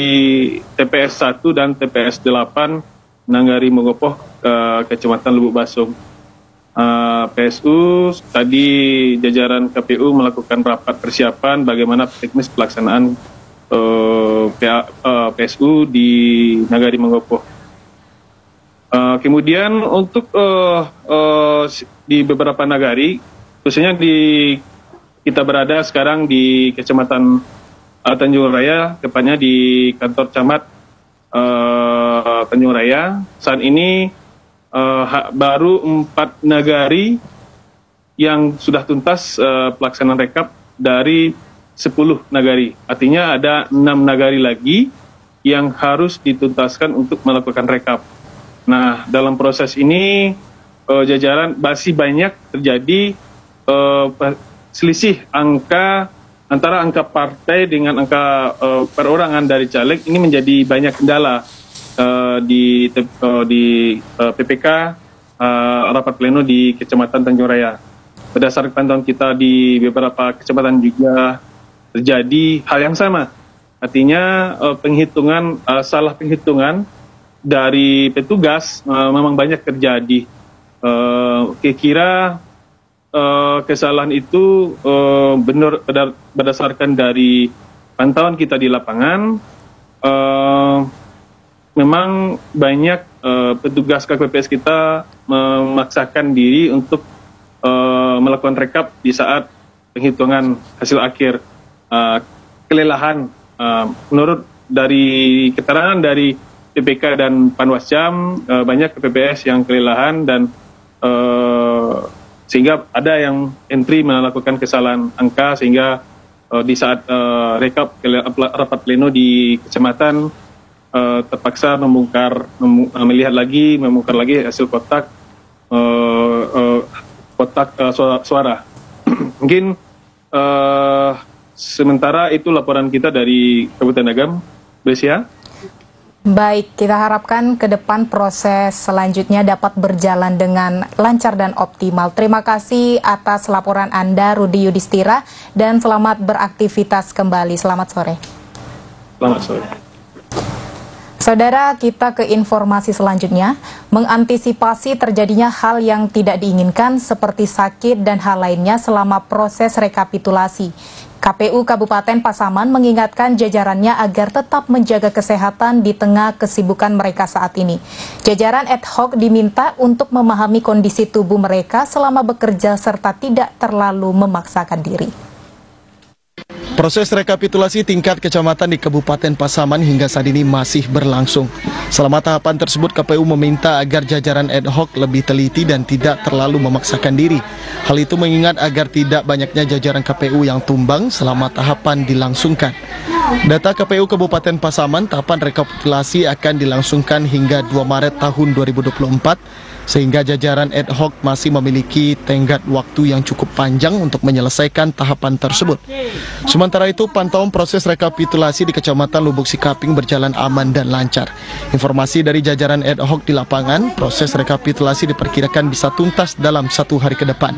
TPS 1 dan TPS 8 Nanggari Mogopoh, Kecamatan Lubuk Basung. PSU tadi jajaran KPU melakukan rapat persiapan bagaimana teknis pelaksanaan PSU di Nanggari Mogopoh. Kemudian untuk di beberapa nagari, khususnya kita berada sekarang di Kecamatan Tanjung Raya, tepatnya di kantor camat Tanjung Raya. Saat ini baru 4 nagari yang sudah tuntas pelaksanaan rekap dari 10 nagari. Artinya ada 6 nagari lagi yang harus dituntaskan untuk melakukan rekap. Nah, dalam proses ini jajaran masih banyak terjadi selisih angka antara angka partai dengan angka perorangan dari caleg ini menjadi banyak kendala di PPK rapat pleno di Kecamatan Tanjung Raya. Berdasarkan pantauan kita di beberapa kecamatan juga terjadi hal yang sama. Artinya salah penghitungan dari petugas memang banyak terjadi. Kira-kira kesalahan itu benar berdasarkan dari pantauan kita di lapangan. Memang banyak petugas KPPS kita memaksakan diri untuk melakukan rekap di saat penghitungan hasil akhir. Kelelahan menurut dari keterangan dari PPK dan Panwascam, banyak KPPS yang kelelahan dan sehingga ada yang entry melakukan kesalahan angka, sehingga di saat rekap rapat pleno di kecamatan terpaksa membongkar hasil kotak suara. Mungkin sementara itu laporan kita dari Kabupaten Agam, Besia. Baik, kita harapkan ke depan proses selanjutnya dapat berjalan dengan lancar dan optimal. Terima kasih atas laporan Anda, Rudi Yudhistira, dan selamat beraktivitas kembali. Selamat sore. Selamat sore. Saudara, kita ke informasi selanjutnya. Mengantisipasi terjadinya hal yang tidak diinginkan seperti sakit dan hal lainnya selama proses rekapitulasi, KPU Kabupaten Pasaman mengingatkan jajarannya agar tetap menjaga kesehatan di tengah kesibukan mereka saat ini. Jajaran ad hoc diminta untuk memahami kondisi tubuh mereka selama bekerja serta tidak terlalu memaksakan diri. Proses rekapitulasi tingkat kecamatan di Kabupaten Pasaman hingga saat ini masih berlangsung. Selama tahapan tersebut, KPU meminta agar jajaran ad hoc lebih teliti dan tidak terlalu memaksakan diri. Hal itu mengingat agar tidak banyaknya jajaran KPU yang tumbang selama tahapan dilangsungkan. Data KPU Kabupaten Pasaman, tahapan rekapitulasi akan dilangsungkan hingga 2 Maret tahun 2024. Sehingga jajaran ad hoc masih memiliki tenggat waktu yang cukup panjang untuk menyelesaikan tahapan tersebut. Sementara itu, pantauan proses rekapitulasi di Kecamatan Lubuk Sikaping berjalan aman dan lancar. Informasi dari jajaran ad hoc di lapangan, proses rekapitulasi diperkirakan bisa tuntas dalam 1 hari ke depan.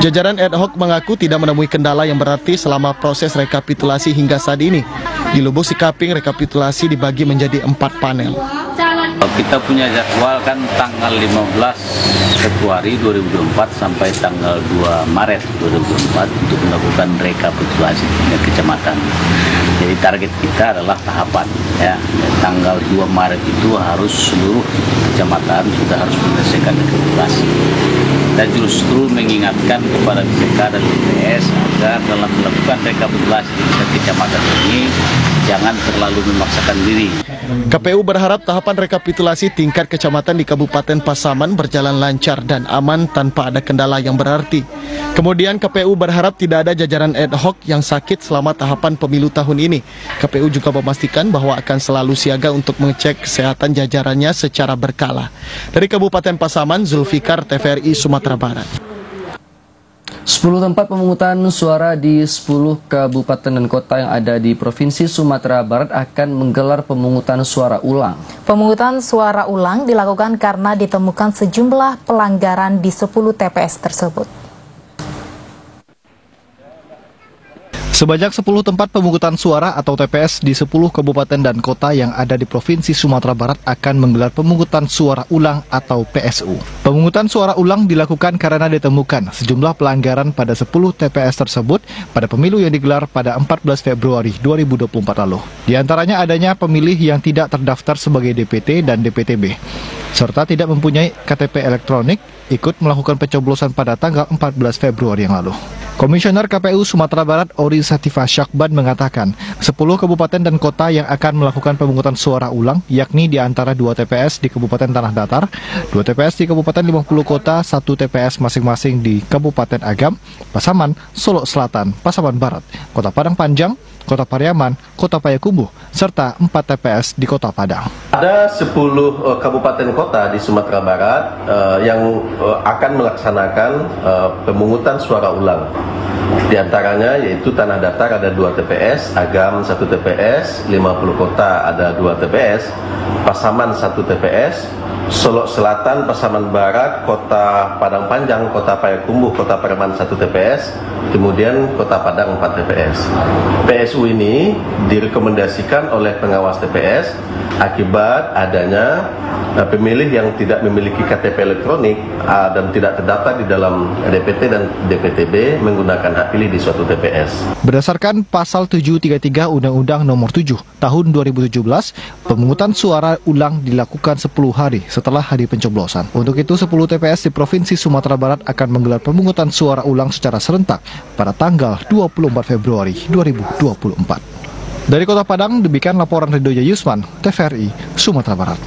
Jajaran ad hoc mengaku tidak menemui kendala yang berarti selama proses rekapitulasi hingga saat ini. Di Lubuk Sikaping, rekapitulasi dibagi menjadi 4 panel. Kita punya jadwal kan tanggal 15 Februari 2024 sampai tanggal 2 Maret 2024 untuk melakukan rekapitulasi tingkat kecamatan. Jadi target kita adalah tahapan, ya. Tanggal 2 Maret itu harus seluruh kecamatan sudah harus menyelesaikan rekapitulasi. Dan justru mengingatkan kepada BPK dan BPS agar dalam melakukan rekapitulasi tingkat kecamatan ini jangan terlalu memaksakan diri. KPU berharap tahapan rekapitulasi tingkat kecamatan di Kabupaten Pasaman berjalan lancar dan aman tanpa ada kendala yang berarti. Kemudian KPU berharap tidak ada jajaran ad hoc yang sakit selama tahapan pemilu tahun ini. KPU juga memastikan bahwa akan selalu siaga untuk mengecek kesehatan jajarannya secara berkala. Dari Kabupaten Pasaman, Zulfikar, TVRI Sumatera Barat. 10 tempat pemungutan suara di 10 kabupaten dan kota yang ada di Provinsi Sumatera Barat akan menggelar pemungutan suara ulang. Pemungutan suara ulang dilakukan karena ditemukan sejumlah pelanggaran di 10 TPS tersebut. Sebanyak 10 tempat pemungutan suara atau TPS di 10 kabupaten dan kota yang ada di Provinsi Sumatera Barat akan menggelar pemungutan suara ulang atau PSU. Pemungutan suara ulang dilakukan karena ditemukan sejumlah pelanggaran pada 10 TPS tersebut pada pemilu yang digelar pada 14 Februari 2024 lalu. Di antaranya adanya pemilih yang tidak terdaftar sebagai DPT dan DPTB, serta tidak mempunyai KTP elektronik ikut melakukan pencoblosan pada tanggal 14 Februari yang lalu. Komisioner KPU Sumatera Barat Ori Satifah Syakban mengatakan 10 kabupaten dan kota yang akan melakukan pemungutan suara ulang yakni di antara 2 TPS di Kabupaten Tanah Datar, 2 TPS di Kabupaten 50 Kota, 1 TPS masing-masing di Kabupaten Agam, Pasaman, Solo Selatan, Pasaman Barat, Kota Padang Panjang, Kota Pariaman, Kota Payakumbuh, serta 4 TPS di Kota Padang. Ada 10 kabupaten kota di Sumatera Barat yang akan melaksanakan pemungutan suara ulang. Di antaranya yaitu Tanah Datar ada 2 TPS, Agam 1 TPS, 50 Kota ada 2 TPS, Pasaman 1 TPS, Solok Selatan, Pasaman Barat, Kota Padang Panjang, Kota Payakumbuh, Kota Pariaman 1 TPS, kemudian Kota Padang 4 TPS. PSU ini direkomendasikan oleh pengawas TPS akibat adanya pemilih yang tidak memiliki KTP elektronik dan tidak terdaftar di dalam DPT dan DPTB menggunakan hak pilih di suatu TPS. Berdasarkan pasal 733 Undang-Undang Nomor 7 Tahun 2017, pemungutan suara ulang dilakukan 10 hari setelah hari pencoblosan. Untuk itu, 10 TPS di Provinsi Sumatera Barat akan menggelar pemungutan suara ulang secara serentak pada tanggal 24 Februari 2024. Dari Kota Padang, demikian laporan Ridhoja Yusman, TVRI, Sumatera Barat.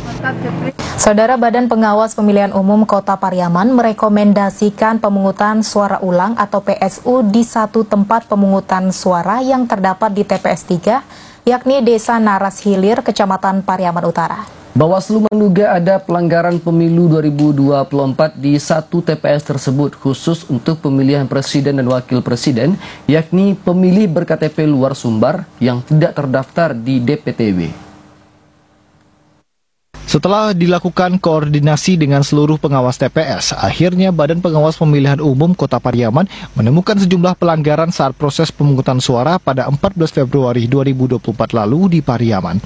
Saudara Badan Pengawas Pemilihan Umum Kota Pariaman merekomendasikan pemungutan suara ulang atau PSU di satu tempat pemungutan suara yang terdapat di TPS 3, yakni Desa Naras Hilir, Kecamatan Pariaman Utara. Bawaslu menduga ada pelanggaran pemilu 2024 di satu TPS tersebut khusus untuk pemilihan presiden dan wakil presiden, yakni pemilih berKTP luar Sumbar yang tidak terdaftar di DPTB. Setelah dilakukan koordinasi dengan seluruh pengawas TPS, akhirnya Badan Pengawas Pemilihan Umum Kota Pariaman menemukan sejumlah pelanggaran saat proses pemungutan suara pada 14 Februari 2024 lalu di Pariaman.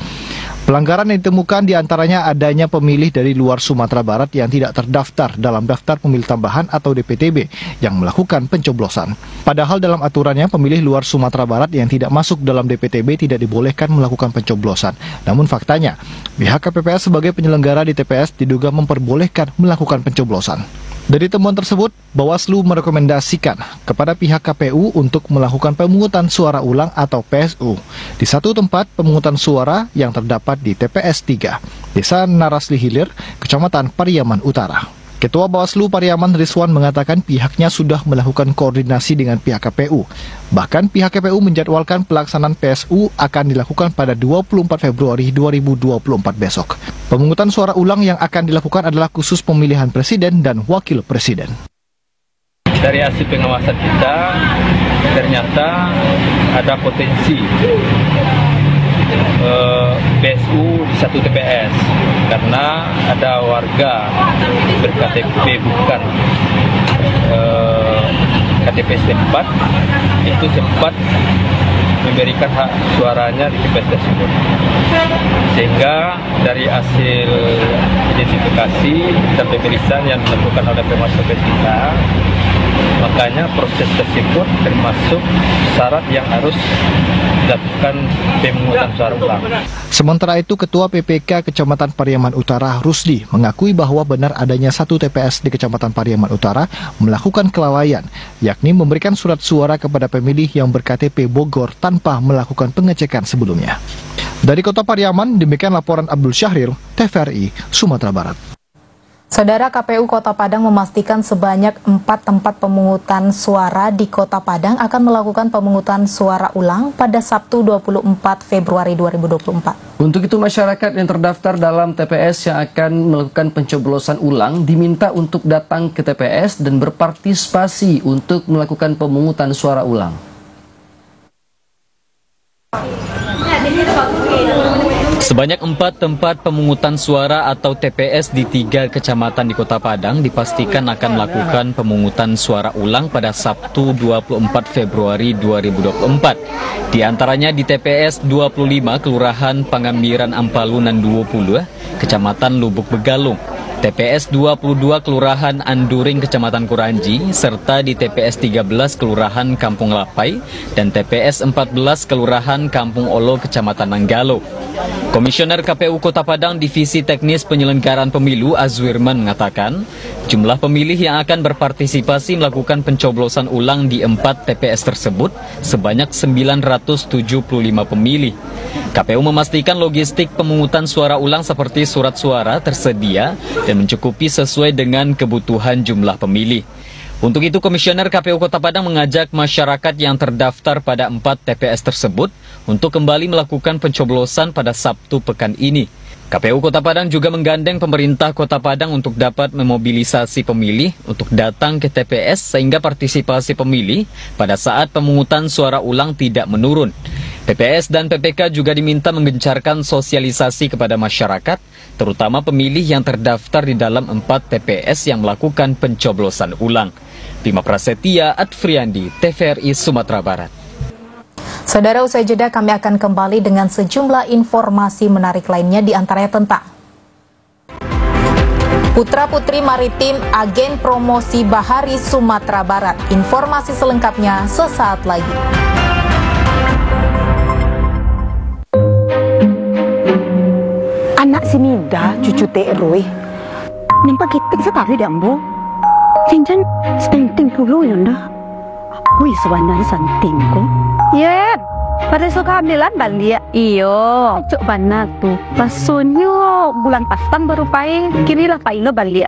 Pelanggaran yang ditemukan diantaranya adanya pemilih dari luar Sumatera Barat yang tidak terdaftar dalam daftar pemilih tambahan atau DPTB yang melakukan pencoblosan. Padahal dalam aturannya pemilih luar Sumatera Barat yang tidak masuk dalam DPTB tidak dibolehkan melakukan pencoblosan. Namun faktanya, pihak KPPS sebagai penyelenggara di TPS diduga memperbolehkan melakukan pencoblosan. Dari temuan tersebut, Bawaslu merekomendasikan kepada pihak KPU untuk melakukan pemungutan suara ulang atau PSU di satu tempat pemungutan suara yang terdapat di TPS 3, Desa Naras Hilir, Kecamatan Pariaman Utara. Ketua Bawaslu Pariaman Rizwan mengatakan pihaknya sudah melakukan koordinasi dengan pihak KPU. Bahkan pihak KPU menjadwalkan pelaksanaan PSU akan dilakukan pada 24 Februari 2024 besok. Pemungutan suara ulang yang akan dilakukan adalah khusus pemilihan presiden dan wakil presiden. Dari hasil pengawasan kita, ternyata ada potensi PSU di satu TPS karena ada warga berKTP bukan KTP setempat itu sempat memberikan hak suaranya di TPS tersebut, sehingga dari hasil identifikasi dan pemeriksaan yang dilakukan oleh pengawas TPS kita, makanya proses tersebut termasuk syarat yang harus dilakukan pemungutan suara ulang. Sementara itu, Ketua PPK Kecamatan Pariaman Utara, Rusdi, mengakui bahwa benar adanya satu TPS di Kecamatan Pariaman Utara melakukan kelalaian, yakni memberikan surat suara kepada pemilih yang berKTP Bogor tanpa melakukan pengecekan sebelumnya. Dari Kota Pariaman, demikian laporan Abdul Syahril, TVRI, Sumatera Barat. Saudara, KPU Kota Padang memastikan sebanyak 4 tempat pemungutan suara di Kota Padang akan melakukan pemungutan suara ulang pada Sabtu 24 Februari 2024. Untuk itu, masyarakat yang terdaftar dalam TPS yang akan melakukan pencoblosan ulang diminta untuk datang ke TPS dan berpartisipasi untuk melakukan pemungutan suara ulang. Sebanyak 4 tempat pemungutan suara atau TPS di 3 kecamatan di Kota Padang dipastikan akan melakukan pemungutan suara ulang pada Sabtu 24 Februari 2024. Di antaranya di TPS 25 Kelurahan Pangambiran Ampalunan 20, Kecamatan Lubuk Begalung, TPS 22 Kelurahan Anduring Kecamatan Kuranji, serta di TPS 13 Kelurahan Kampung Lapai dan TPS 14 Kelurahan Kampung Olo Kecamatan Nanggalo. Komisioner KPU Kota Padang Divisi Teknis Penyelenggaraan Pemilu Azwirman mengatakan, jumlah pemilih yang akan berpartisipasi melakukan pencoblosan ulang di 4 TPS tersebut sebanyak 975 pemilih. KPU memastikan logistik pemungutan suara ulang seperti surat suara tersedia dan mencukupi sesuai dengan kebutuhan jumlah pemilih. Untuk itu, Komisioner KPU Kota Padang mengajak masyarakat yang terdaftar pada 4 TPS tersebut untuk kembali melakukan pencoblosan pada Sabtu pekan ini. KPU Kota Padang juga menggandeng pemerintah Kota Padang untuk dapat memobilisasi pemilih untuk datang ke TPS sehingga partisipasi pemilih pada saat pemungutan suara ulang tidak menurun. PPS dan PPK juga diminta menggencarkan sosialisasi kepada masyarakat, terutama pemilih yang terdaftar di dalam 4 TPS yang melakukan pencoblosan ulang. Bima Prasetya, Adfriandi, TVRI Sumatera Barat. Saudara, usai jeda kami akan kembali dengan sejumlah informasi menarik lainnya, di antaranya tentang Putra-putri maritim agen promosi Bahari Sumatera Barat. Informasi selengkapnya sesaat lagi. Anak sinida cucu Teh Roy nimpa kitik sekali dah ambo. Cincin stenting dulu ya nda. Wih sebenarnya santing ko. Ya, pada suka ambilan balik. Iyo, cuk banat tuh. Pasunyo bulan pastan baru paing. Kini lah paing lo balik.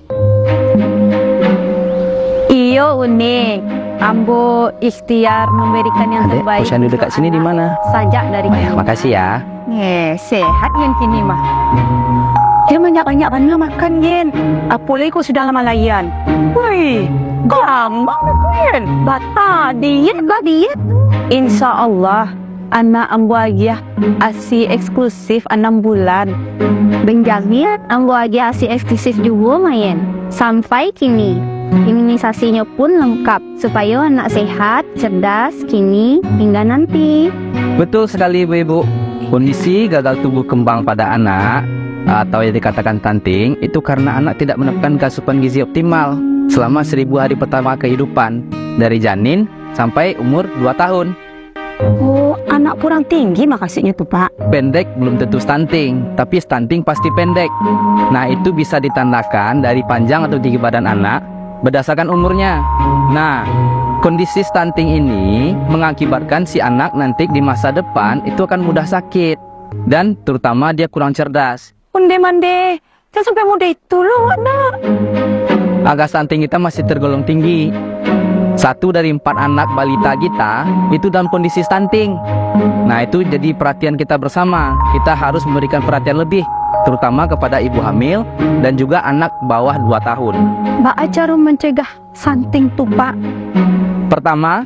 Iyo unik. Ambo ikhtiar memberikan yang terbaik. Posyandu dekat sini di mana? Sajak dari. Makasih ya. Sehat yang kini mah. Dia banyak-banyak mana makan Yen. Apalagi kau sudah lama layan. Wih, gampang Yen. Bata diet lah diet. Insya Allah anak ambo aja asi eksklusif 6 bulan. Benjamin ambo aja asi eksklusif juga main. Sampai kini imunisasinya pun lengkap supaya anak sehat, cerdas kini hingga nanti. Betul sekali Ibu. Kondisi gagal tumbuh kembang pada anak atau yang dikatakan stunting itu karena anak tidak mendapatkan asupan gizi optimal selama 1000 hari pertama kehidupan dari janin sampai umur 2 tahun. Oh, anak kurang tinggi makasihnya tuh Pak. Pendek belum tentu stunting, tapi stunting pasti pendek. Nah, itu bisa ditandakan dari panjang atau tinggi badan anak berdasarkan umurnya. Nah, kondisi stunting ini mengakibatkan si anak nanti di masa depan itu akan mudah sakit dan terutama dia kurang cerdas. Mande, jangan sampai muda itu loh anak. Angka stunting kita masih tergolong tinggi. 1 dari 4 anak balita kita itu dalam kondisi stunting. Nah, itu jadi perhatian kita bersama. Kita harus memberikan perhatian lebih, terutama kepada ibu hamil dan juga anak bawah 2 tahun. Mbak cara mencegah stunting tuh Pak. Pertama,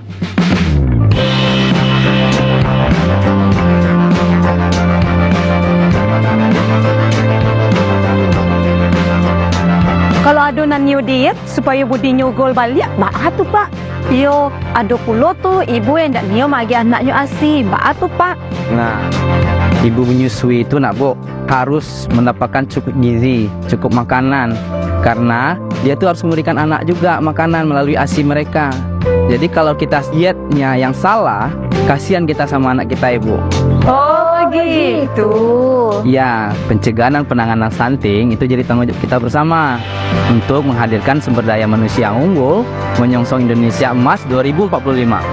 kalau adonan new diet supaya budinya gol balik, mbak tuh Pak. Yo, ado pulo tuh ibu yang ndak nio magi anaknya asi, mbak tuh Pak. Nah, ibu menyusui itu nak Bu harus mendapatkan cukup gizi, cukup makanan, karena dia tuh harus memberikan anak juga makanan melalui ASI mereka. Jadi kalau kita dietnya yang salah, kasihan kita sama anak kita Ibu. Oh gitu. Ya, pencegahan dan penanganan stunting itu jadi tanggung jawab kita bersama untuk menghadirkan sumber daya manusia yang unggul, menyongsong Indonesia Emas 2045.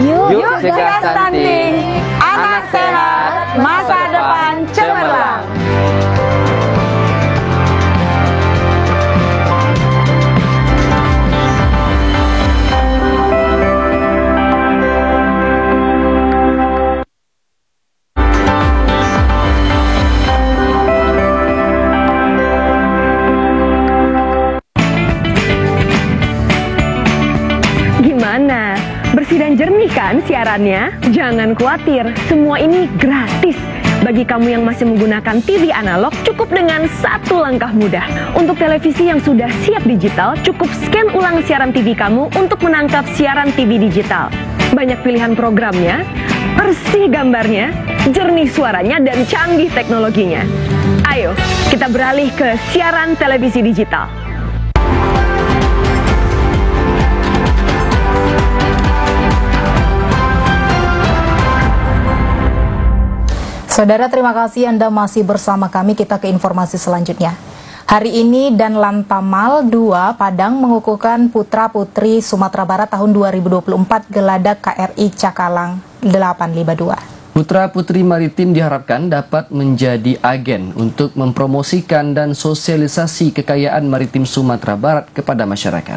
Yuk cegah stunting, anak sehat, masa depan cemerlang. Gimana? Bersih dan jernih kan siarannya? Jangan khawatir, semua ini gratis. Bagi kamu yang masih menggunakan TV analog, cukup dengan 1 langkah mudah. Untuk televisi yang sudah siap digital, cukup scan ulang siaran TV kamu untuk menangkap siaran TV digital. Banyak pilihan programnya, bersih gambarnya, jernih suaranya, dan canggih teknologinya. Ayo, kita beralih ke siaran televisi digital. Saudara, terima kasih Anda masih bersama kami. Kita ke informasi selanjutnya. Hari ini dan Lantamal 2 Padang mengukuhkan Putra-Putri Sumatera Barat tahun 2024 Geladak KRI Cakalang 852. Putra-putri maritim diharapkan dapat menjadi agen untuk mempromosikan dan sosialisasi kekayaan maritim Sumatera Barat kepada masyarakat.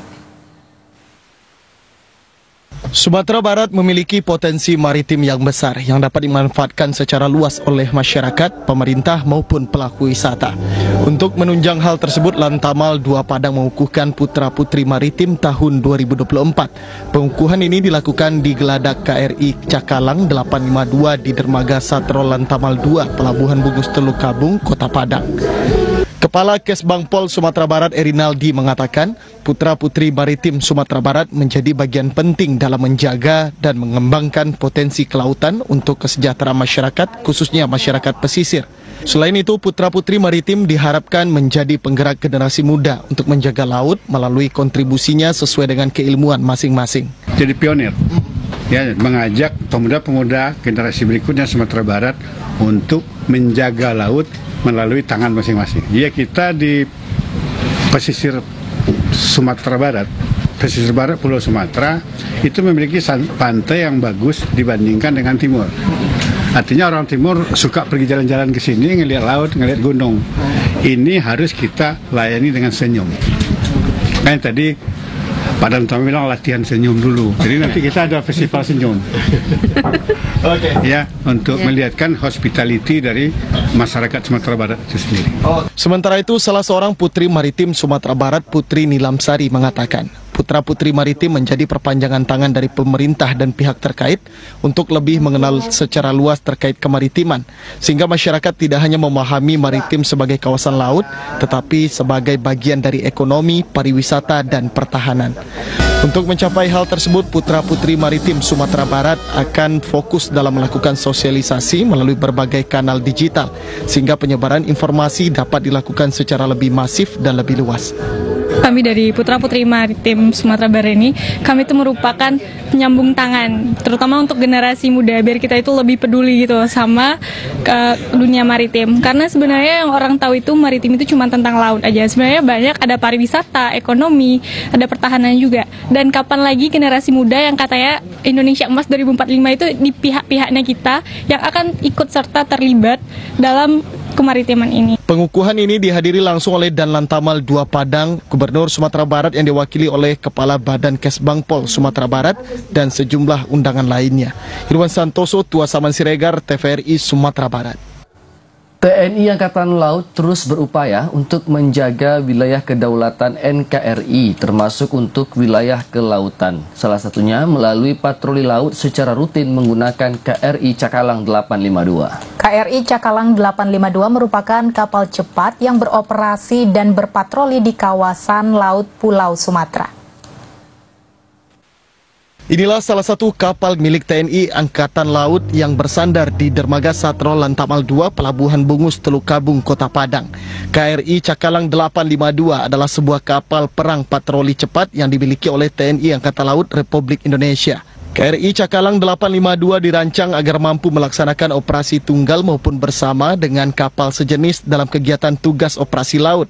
Sumatera Barat memiliki potensi maritim yang besar yang dapat dimanfaatkan secara luas oleh masyarakat, pemerintah maupun pelaku wisata. Untuk menunjang hal tersebut, Lantamal 2 Padang mengukuhkan Putra Putri Maritim tahun 2024. Pengukuhan ini dilakukan di Geladak KRI Cakalang 852 di Dermaga Satro Lantamal 2, Pelabuhan Bungus Teluk Kabung, Kota Padang. Kepala Kesbangpol Sumatera Barat Erinaldi mengatakan, Putra Putri Maritim Sumatera Barat menjadi bagian penting dalam menjaga dan mengembangkan potensi kelautan untuk kesejahteraan masyarakat, khususnya masyarakat pesisir. Selain itu, Putra Putri Maritim diharapkan menjadi penggerak generasi muda untuk menjaga laut melalui kontribusinya sesuai dengan keilmuan masing-masing. Jadi pionir, ya, mengajak pemuda-pemuda generasi berikutnya Sumatera Barat untuk menjaga laut melalui tangan masing-masing. Ya, kita di pesisir Sumatera Barat, pesisir barat Pulau Sumatera itu memiliki pantai yang bagus dibandingkan dengan timur. Artinya orang timur suka pergi jalan-jalan ke sini, ngelihat laut, ngelihat gunung. Ini harus kita layani dengan senyum. Kan tadi Pak Danto bilang latihan senyum dulu. Jadi nanti kita ada festival senyum. Ya, untuk melihatkan hospitality dari masyarakat Sumatera Barat itu sendiri. Sementara itu, salah seorang putri maritim Sumatera Barat, Putri Nilamsari, mengatakan, Putra Putri Maritim menjadi perpanjangan tangan dari pemerintah dan pihak terkait untuk lebih mengenal secara luas terkait kemaritiman, sehingga masyarakat tidak hanya memahami maritim sebagai kawasan laut, tetapi sebagai bagian dari ekonomi, pariwisata, dan pertahanan. Untuk mencapai hal tersebut, Putra Putri Maritim Sumatera Barat akan fokus dalam melakukan sosialisasi melalui berbagai kanal digital, sehingga penyebaran informasi dapat dilakukan secara lebih masif dan lebih luas. Kami dari Putra Putri Maritim Sumatera Barat ini, kami itu merupakan penyambung tangan, terutama untuk generasi muda, biar kita itu lebih peduli gitu sama dunia maritim. Karena sebenarnya yang orang tahu itu maritim itu cuma tentang laut aja. Sebenarnya banyak, ada pariwisata, ekonomi, ada pertahanan juga. Dan kapan lagi generasi muda yang katanya Indonesia Emas 2045 itu di pihak-pihaknya kita yang akan ikut serta terlibat dalam kemaritiman ini. Pengukuhan ini dihadiri langsung oleh Dan Lantamal 2 Padang, Gubernur Sumatera Barat yang diwakili oleh Kepala Badan Kesbangpol Sumatera Barat dan sejumlah undangan lainnya. Irwan Santoso, Tua Saman Siregar, TVRI Sumatera Barat. TNI Angkatan Laut terus berupaya untuk menjaga wilayah kedaulatan NKRI, termasuk untuk wilayah kelautan. Salah satunya melalui patroli laut secara rutin menggunakan KRI Cakalang 852. KRI Cakalang 852 merupakan kapal cepat yang beroperasi dan berpatroli di kawasan laut Pulau Sumatera. Inilah salah satu kapal milik TNI Angkatan Laut yang bersandar di Dermaga Satro Lantamal 2, Pelabuhan Bungus Teluk Kabung, Kota Padang. KRI Cakalang 852 adalah sebuah kapal perang patroli cepat yang dimiliki oleh TNI Angkatan Laut Republik Indonesia. KRI Cakalang 852 dirancang agar mampu melaksanakan operasi tunggal maupun bersama dengan kapal sejenis dalam kegiatan tugas operasi laut.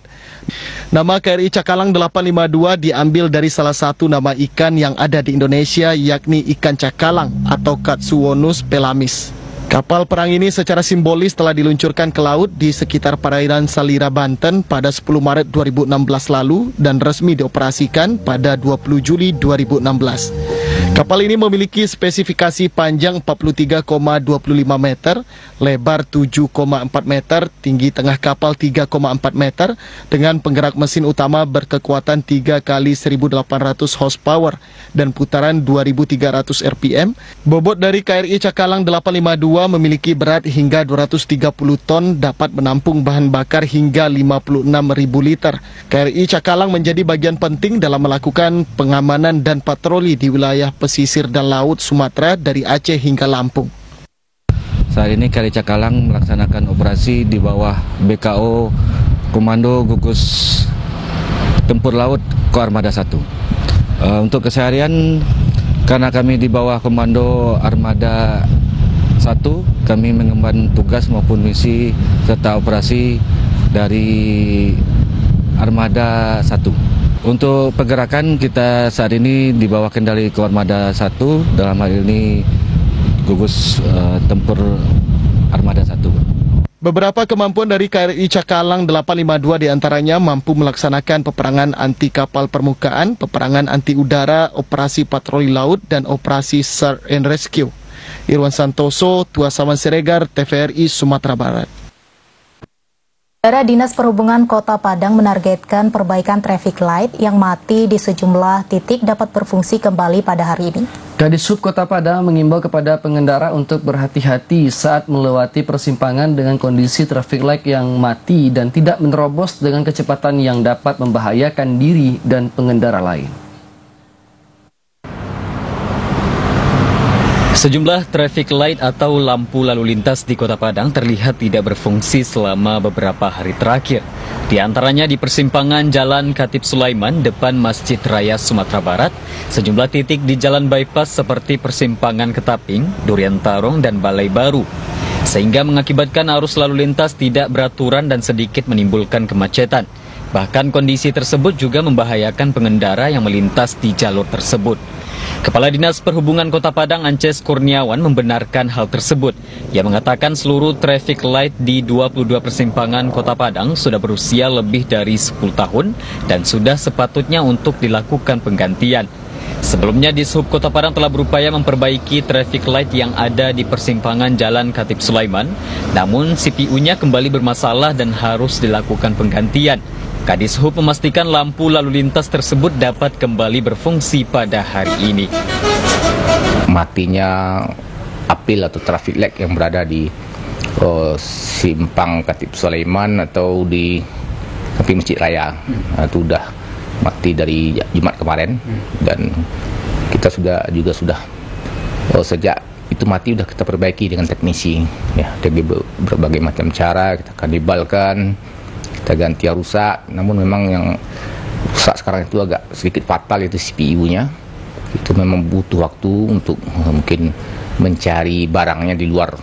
Nama KRI Cakalang 852 diambil dari salah satu nama ikan yang ada di Indonesia, yakni ikan cakalang atau Katsuwonus pelamis. Kapal perang ini secara simbolis telah diluncurkan ke laut di sekitar perairan Salira, Banten pada 10 Maret 2016 lalu dan resmi dioperasikan pada 20 Juli 2016. Kapal ini memiliki spesifikasi panjang 43,25 meter, lebar 7,4 meter, tinggi tengah kapal 3,4 meter, dengan penggerak mesin utama berkekuatan 3 kali 1.800 horsepower dan putaran 2.300 RPM. Bobot dari KRI Cakalang 852 memiliki berat hingga 230 ton, dapat menampung bahan bakar hingga 56.000 liter. KRI Cakalang menjadi bagian penting dalam melakukan pengamanan dan patroli di wilayah pesisir dan laut Sumatera dari Aceh hingga Lampung. Saat ini KRI Cakalang melaksanakan operasi di bawah BKO Komando Gugus Tempur Laut Koarmada 1. Untuk keseharian, karena kami di bawah Komando Armada 1, kami mengemban tugas maupun misi serta operasi dari Armada 1. Untuk pergerakan kita saat ini di bawah kendali Koarmada 1, dalam hal ini Gugus Tempur Armada 1. Beberapa kemampuan dari KRI Cakalang 852 diantaranya mampu melaksanakan peperangan anti kapal permukaan, peperangan anti udara, operasi patroli laut, dan operasi search and rescue. Irwan Santoso, Tua Saman Siregar, TVRI Sumatera Barat. Dinas Perhubungan Kota Padang menargetkan perbaikan traffic light yang mati di sejumlah titik dapat berfungsi kembali pada hari ini. Kadishub Kota Padang mengimbau kepada pengendara untuk berhati-hati saat melewati persimpangan dengan kondisi traffic light yang mati dan tidak menerobos dengan kecepatan yang dapat membahayakan diri dan pengendara lain. Sejumlah traffic light atau lampu lalu lintas di Kota Padang terlihat tidak berfungsi selama beberapa hari terakhir. Di antaranya di persimpangan Jalan Khatib Sulaiman depan Masjid Raya Sumatera Barat, sejumlah titik di jalan bypass seperti persimpangan Ketaping, Durian Tarong, dan Balai Baru. Sehingga mengakibatkan arus lalu lintas tidak beraturan dan sedikit menimbulkan kemacetan. Bahkan kondisi tersebut juga membahayakan pengendara yang melintas di jalur tersebut. Kepala Dinas Perhubungan Kota Padang Ances Kurniawan membenarkan hal tersebut. Ia mengatakan seluruh traffic light di 22 persimpangan Kota Padang sudah berusia lebih dari 10 tahun dan sudah sepatutnya untuk dilakukan penggantian. Sebelumnya Dishub Kota Padang telah berupaya memperbaiki traffic light yang ada di persimpangan Jalan Khatib Sulaiman, namun CPU-nya kembali bermasalah dan harus dilakukan penggantian. Kadishub memastikan lampu lalu lintas tersebut dapat kembali berfungsi pada hari ini. Matinya apil atau traffic light yang berada di simpang Khatib Sulaiman atau di samping Masjid Raya itu sudah mati dari Jumat kemarin, dan kita sudah sejak itu mati sudah kita perbaiki dengan teknisi ya, dari berbagai macam cara kita akan dibalkan, kita ganti yang rusak. Namun memang yang rusak sekarang itu agak sedikit fatal, itu CPU-nya. Itu memang butuh waktu untuk mungkin mencari barangnya di luar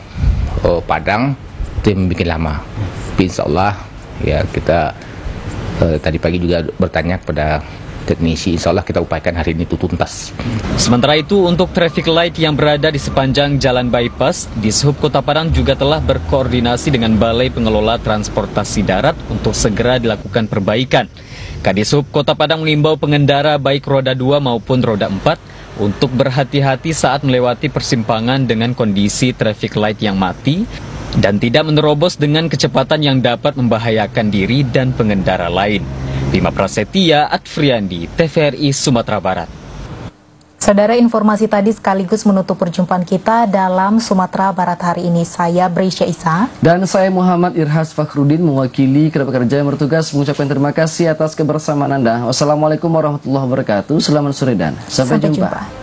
Padang, itu yang bikin lama. Tapi insya Allah ya kita tadi pagi juga bertanya kepada teknisi, insya Allah kita upayakan hari ini itu tuntas. Sementara itu untuk traffic light yang berada di sepanjang jalan bypass, Dishub Kota Padang juga telah berkoordinasi dengan Balai Pengelola Transportasi Darat untuk segera dilakukan perbaikan. Kadishub Kota Padang mengimbau pengendara baik roda 2 maupun roda 4 untuk berhati-hati saat melewati persimpangan dengan kondisi traffic light yang mati dan tidak menerobos dengan kecepatan yang dapat membahayakan diri dan pengendara lain. Bima Prasetya, Adfriandi, TVRI Sumatera Barat. Saudara, informasi tadi sekaligus menutup perjumpaan kita dalam Sumatera Barat hari ini. Saya Brisya Isa. Dan saya Muhammad Irhas Fakhrudin mewakili kerabat kerja yang bertugas mengucapkan terima kasih atas kebersamaan Anda. Wassalamualaikum warahmatullahi wabarakatuh. Selamat sore dan sampai jumpa.